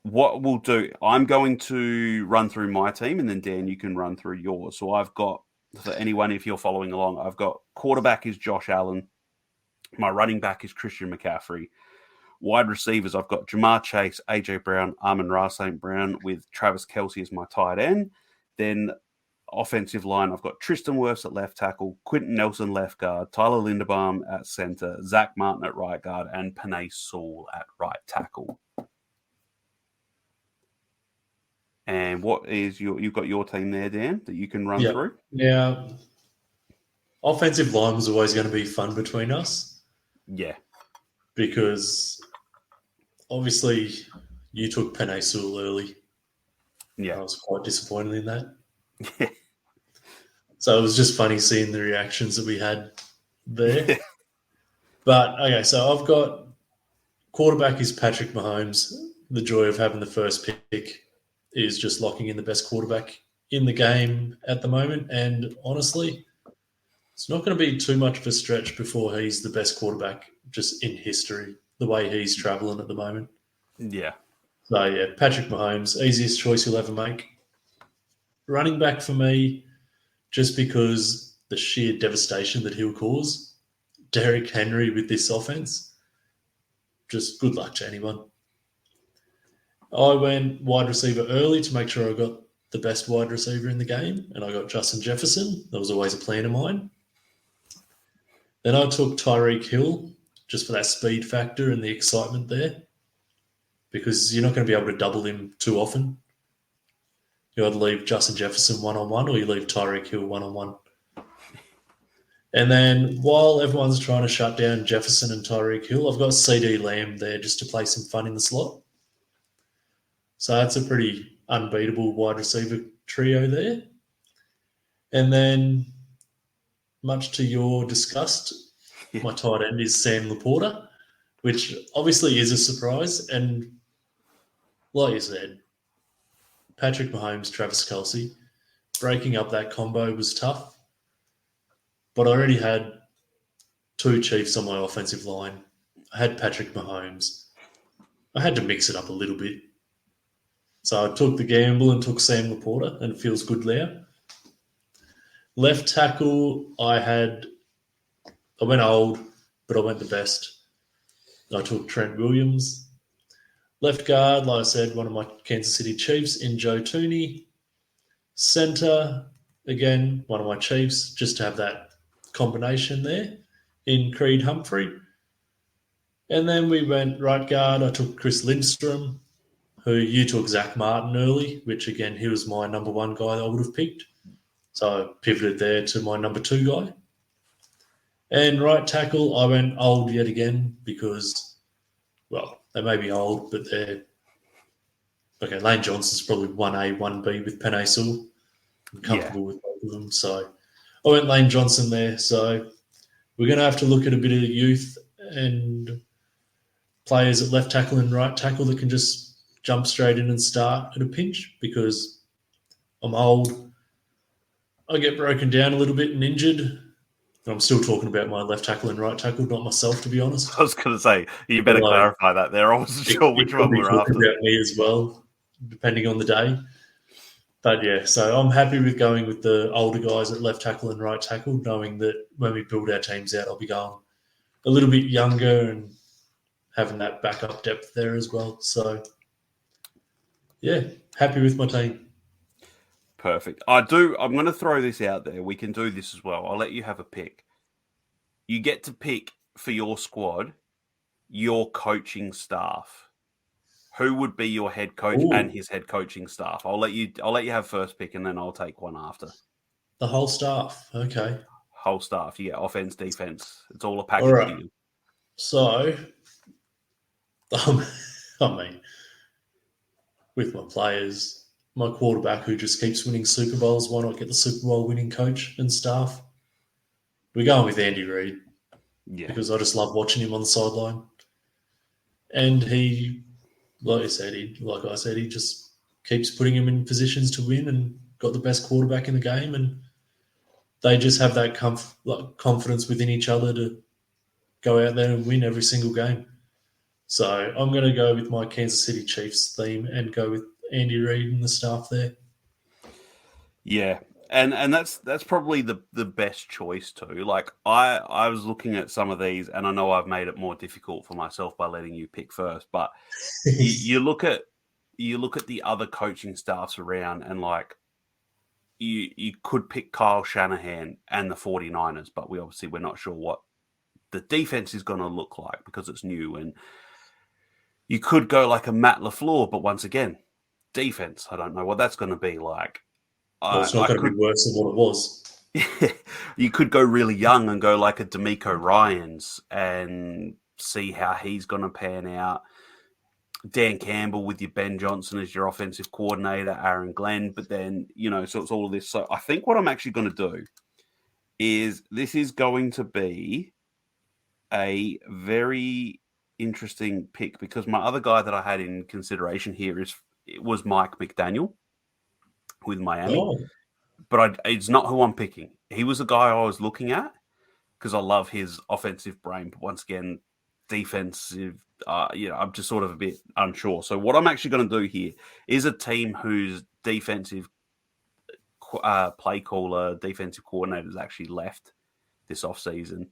what we'll do, I'm going to run through my team, and then Dan, you can run through yours. So I've got, for anyone if you're following along, I've got quarterback is Josh Allen, my running back is Christian McCaffrey. Wide receivers, I've got Jamar Chase, AJ Brown, Amon-Ra St. Brown, with Travis Kelce as my tight end. Then offensive line, I've got Tristan Wirfs at left tackle, Quentin Nelson left guard, Tyler Linderbaum at center, Zach Martin at right guard, and Penei Sewell at right tackle. And what is you've got your team there, Dan, that you can run through? Yeah. Offensive line was always going to be fun between us. Yeah. Because obviously you took Penei Sewell early. Yeah. I was quite disappointed in that. So it was just funny seeing the reactions that we had there. But, okay, so I've got quarterback is Patrick Mahomes. The joy of having the first pick is just locking in the best quarterback in the game at the moment. And honestly, it's not going to be too much of a stretch before he's the best quarterback just in history, the way he's traveling at the moment. Yeah. So, yeah, Patrick Mahomes, easiest choice you'll ever make. Running back for me, just because the sheer devastation that he'll cause. Derrick Henry with this offense, just good luck to anyone. I went wide receiver early to make sure I got the best wide receiver in the game, and I got Justin Jefferson. That was always a plan of mine. Then I took Tyreek Hill just for that speed factor and the excitement there, because you're not going to be able to double him too often. You either leave Justin Jefferson one-on-one or you leave Tyreek Hill one-on-one. And then while everyone's trying to shut down Jefferson and Tyreek Hill, I've got CD Lamb there just to play some fun in the slot. So that's a pretty unbeatable wide receiver trio there. And then, much to your disgust, my tight end is Sam Laporta, which obviously is a surprise. And like you said, Patrick Mahomes, Travis Kelce, breaking up that combo was tough. But I already had two Chiefs on my offensive line. I had Patrick Mahomes. I had to mix it up a little bit. So I took the gamble and took Sam Laporta, and it feels good there. Left tackle, I went old, but I went the best. I took Trent Williams. Left guard, like I said, one of my Kansas City Chiefs in Joe Tooney. Center, again, one of my Chiefs, just to have that combination there in Creed Humphrey. And then we went right guard. I took Chris Lindstrom, who you took Zach Martin early, which again, he was my number one guy that I would have picked. So I pivoted there to my number two guy. And right tackle, I went old yet again because, well, they may be old, but they're... Okay, Lane Johnson's probably 1A, 1B with Penei Sewell. I'm comfortable with both of them. So I went Lane Johnson there. So we're going to have to look at a bit of youth and players at left tackle and right tackle that can just jump straight in and start at a pinch, because I'm old. I get broken down a little bit and injured. And I'm still talking about my left tackle and right tackle, not myself, to be honest. I was going to say, you better clarify that there. I wasn't sure which one we're after. About me as well, depending on the day. But yeah, so I'm happy with going with the older guys at left tackle and right tackle, knowing that when we build our teams out, I'll be going a little bit younger and having that backup depth there as well. So yeah, happy with my team. Perfect. I'm going to throw this out there. We can do this as well. I'll let you have a pick. You get to pick for your squad, your coaching staff. Who would be your head coach and his head coaching staff? I'll let you have first pick, and then I'll take one after. The whole staff. Okay. Whole staff. Yeah, offense, defense. It's all a package. All right. So, I mean, with my players, my quarterback who just keeps winning Super Bowls, why not get the Super Bowl winning coach and staff? We're going with Andy Reid. Yeah. Because I just love watching him on the sideline. And he, like I said, he just keeps putting him in positions to win and got the best quarterback in the game. And they just have that confidence within each other to go out there and win every single game. So I'm going to go with my Kansas City Chiefs theme and go with Andy Reid and the staff there. Yeah, and that's probably the best choice too. Like I was looking at some of these, and I know I've made it more difficult for myself by letting you pick first. But you look at the other coaching staffs around, and like you could pick Kyle Shanahan and the 49ers, but we're not sure what the defense is going to look like because it's new. And you could go like a Matt LaFleur, but once again, defense. I don't know what that's going to be like. Well, it's not going to be worse than what it was. You could go really young and go like a D'Amico Ryans and see how he's going to pan out. Dan Campbell with your Ben Johnson as your offensive coordinator, Aaron Glenn, but then, so it's all of this. So I think what I'm actually going to do is this is going to be a very interesting pick, because my other guy that I had in consideration here was Mike McDaniel with Miami. Oh. But it's not who I'm picking. He was the guy I was looking at because I love his offensive brain. But once again, defensive. I'm just sort of a bit unsure. So what I'm actually going to do here is a team whose defensive play caller, defensive coordinator has actually left this offseason.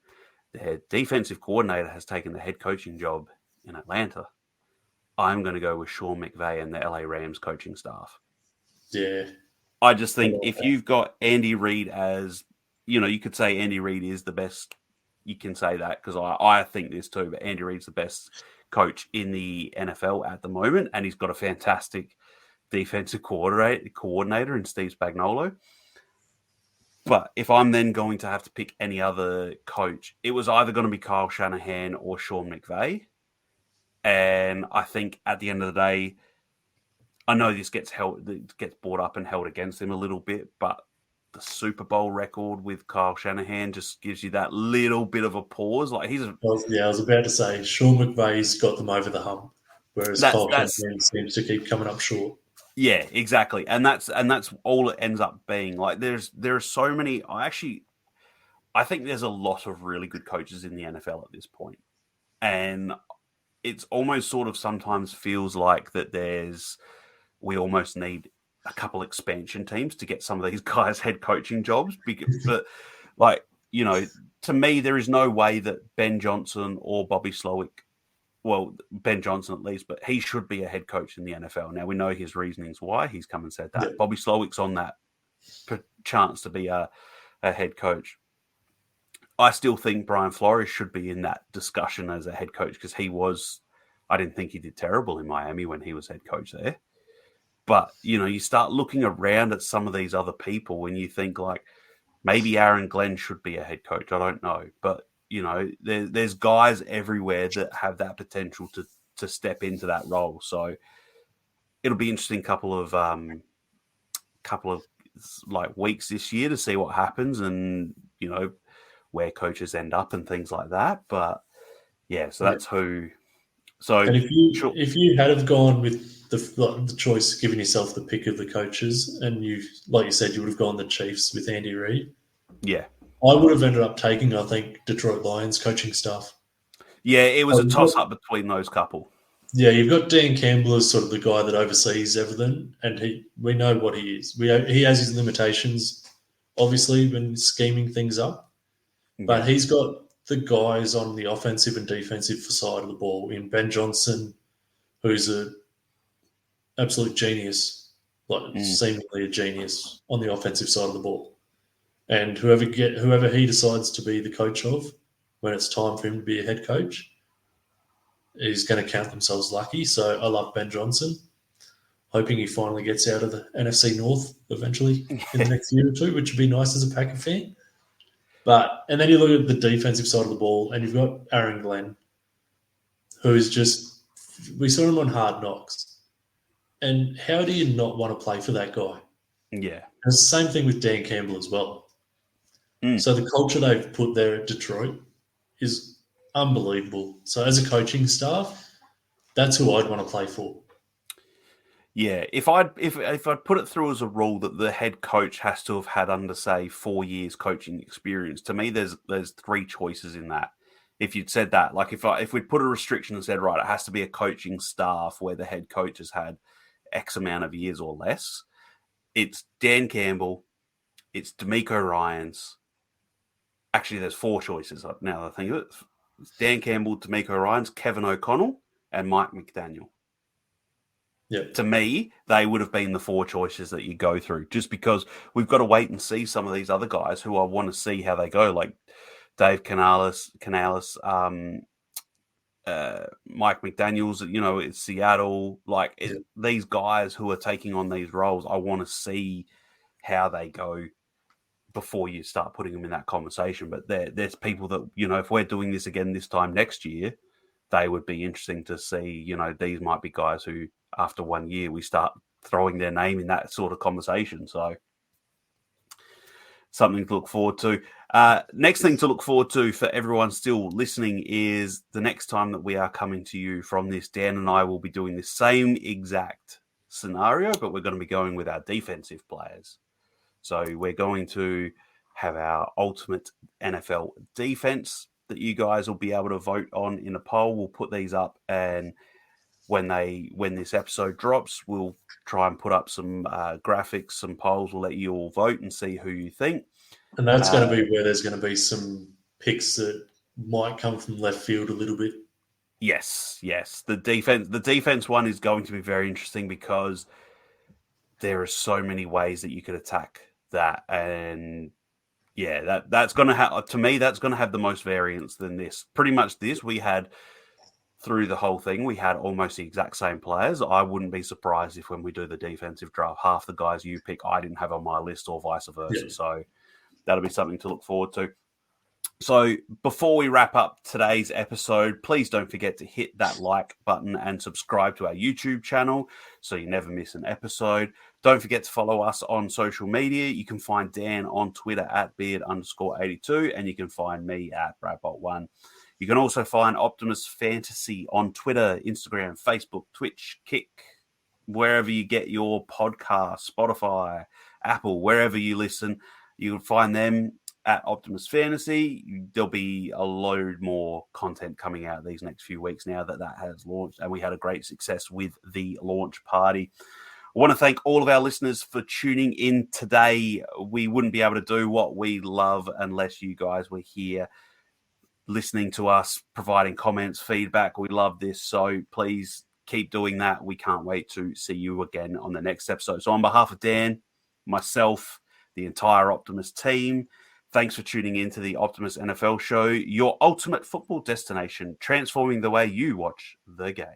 Their defensive coordinator has taken the head coaching job in Atlanta. I'm going to go with Sean McVay and the LA Rams coaching staff. Yeah. I just think if you've got Andy Reid as, you could say Andy Reid is the best. You can say that because I think this too, but Andy Reid's the best coach in the NFL at the moment, and he's got a fantastic defensive coordinator in Steve Spagnuolo. But if I'm then going to have to pick any other coach, it was either going to be Kyle Shanahan or Sean McVay. And I think at the end of the day, I know this gets brought up and held against him a little bit, but the Super Bowl record with Kyle Shanahan just gives you that little bit of a pause. Like I was about to say Sean McVay's got them over the hump, whereas Kyle Shanahan seems to keep coming up short. Yeah, exactly, and that's all it ends up being. Like there are so many. I think there's a lot of really good coaches in the NFL at this point, and it's almost sort of sometimes feels like that we almost need a couple expansion teams to get some of these guys head coaching jobs. But to me, there is no way that Ben Johnson or Bobby Slowick, well, Ben Johnson at least, but he should be a head coach in the NFL. Now, we know his reasonings why he's come and said that. Yeah. Bobby Slowick's on that chance to be a head coach. I still think Brian Flores should be in that discussion as a head coach because I didn't think he did terrible in Miami when he was head coach there. But, you start looking around at some of these other people and you think like maybe Aaron Glenn should be a head coach. I don't know. But, there's guys everywhere that have that potential to step into that role. So it'll be interesting couple of like weeks this year to see what happens and, where coaches end up and things like that. But yeah, so that's who. So, and if you had have gone with the choice, giving yourself the pick of the coaches, and like you said, you would have gone the Chiefs with Andy Reid. Yeah, I would have ended up taking, I think, Detroit Lions coaching staff. Yeah, it was a toss up between those couple. Yeah, you've got Dan Campbell as sort of the guy that oversees everything, and we know what he is. He has his limitations, obviously, when scheming things up. But he's got the guys on the offensive and defensive side of the ball in Ben Johnson, who's an absolute genius, seemingly a genius on the offensive side of the ball. And whoever he decides to be the coach of, when it's time for him to be a head coach, is going to count themselves lucky. So I love Ben Johnson, hoping he finally gets out of the NFC North eventually in the next year or two, which would be nice as a Packer fan. And then you look at the defensive side of the ball, and you've got Aaron Glenn, who's just, we saw him on Hard Knocks. And how do you not want to play for that guy? Yeah. And it's the same thing with Dan Campbell as well. So the culture they've put there at Detroit is unbelievable. So as a coaching staff, that's who I'd want to play for. Yeah, if I'd put it through as a rule that the head coach has to have had under, say, 4 years coaching experience, to me there's three choices in that. If you'd said that, like if we'd put a restriction and said, right, it has to be a coaching staff where the head coach has had X amount of years or less, it's Dan Campbell, it's D'Amico Ryans. Actually, there's four choices now that I think of it. It's Dan Campbell, D'Amico Ryans, Kevin O'Connell, and Mike McDaniel. Yep. To me, they would have been the four choices that you go through, just because we've got to wait and see some of these other guys who I want to see how they go, like Dave Canales, Mike McDaniels, it's Seattle. These guys who are taking on these roles, I want to see how they go before you start putting them in that conversation. But there's people that, if we're doing this again this time next year, they would be interesting to see, these might be guys who, after 1 year, we start throwing their name in that sort of conversation. So something to look forward to. Next thing to look forward to for everyone still listening is the next time that we are coming to you from this. Dan and I will be doing the same exact scenario, but we're going to be going with our defensive players. So we're going to have our ultimate NFL defense that you guys will be able to vote on in a poll. We'll put these up, and when this episode drops, we'll try and put up some graphics, some polls. We'll let you all vote and see who you think. And that's going to be where there's going to be some picks that might come from left field a little bit. Yes. The defense one is going to be very interesting because there are so many ways that you could attack that, and yeah, that's going to have, to me, that's going to have the most variance than this. Pretty much this we had through the whole thing. We had almost the exact same players. I wouldn't be surprised if when we do the defensive draft, half the guys you pick I didn't have on my list, or vice versa. Yeah. So that'll be something to look forward to. So before we wrap up today's episode, please don't forget to hit that like button and subscribe to our YouTube channel so you never miss an episode. Don't forget to follow us on social media. You can find Dan on Twitter at beard_82, and you can find me at Bradbot1. You can also find Optimus Fantasy on Twitter, Instagram, Facebook, Twitch, Kick, wherever you get your podcast, Spotify, Apple, wherever you listen. You can find them at Optimus Fantasy. There'll be a load more content coming out these next few weeks now that has launched, and we had a great success with the launch party. I want to thank all of our listeners for tuning in today. We wouldn't be able to do what we love unless you guys were here listening to us, providing comments, feedback. We love this, so please keep doing that. We can't wait to see you again on the next episode. So on behalf of Dan, myself, the entire Optimus team, thanks for tuning in to the Optimus NFL Show, your ultimate football destination, transforming the way you watch the game.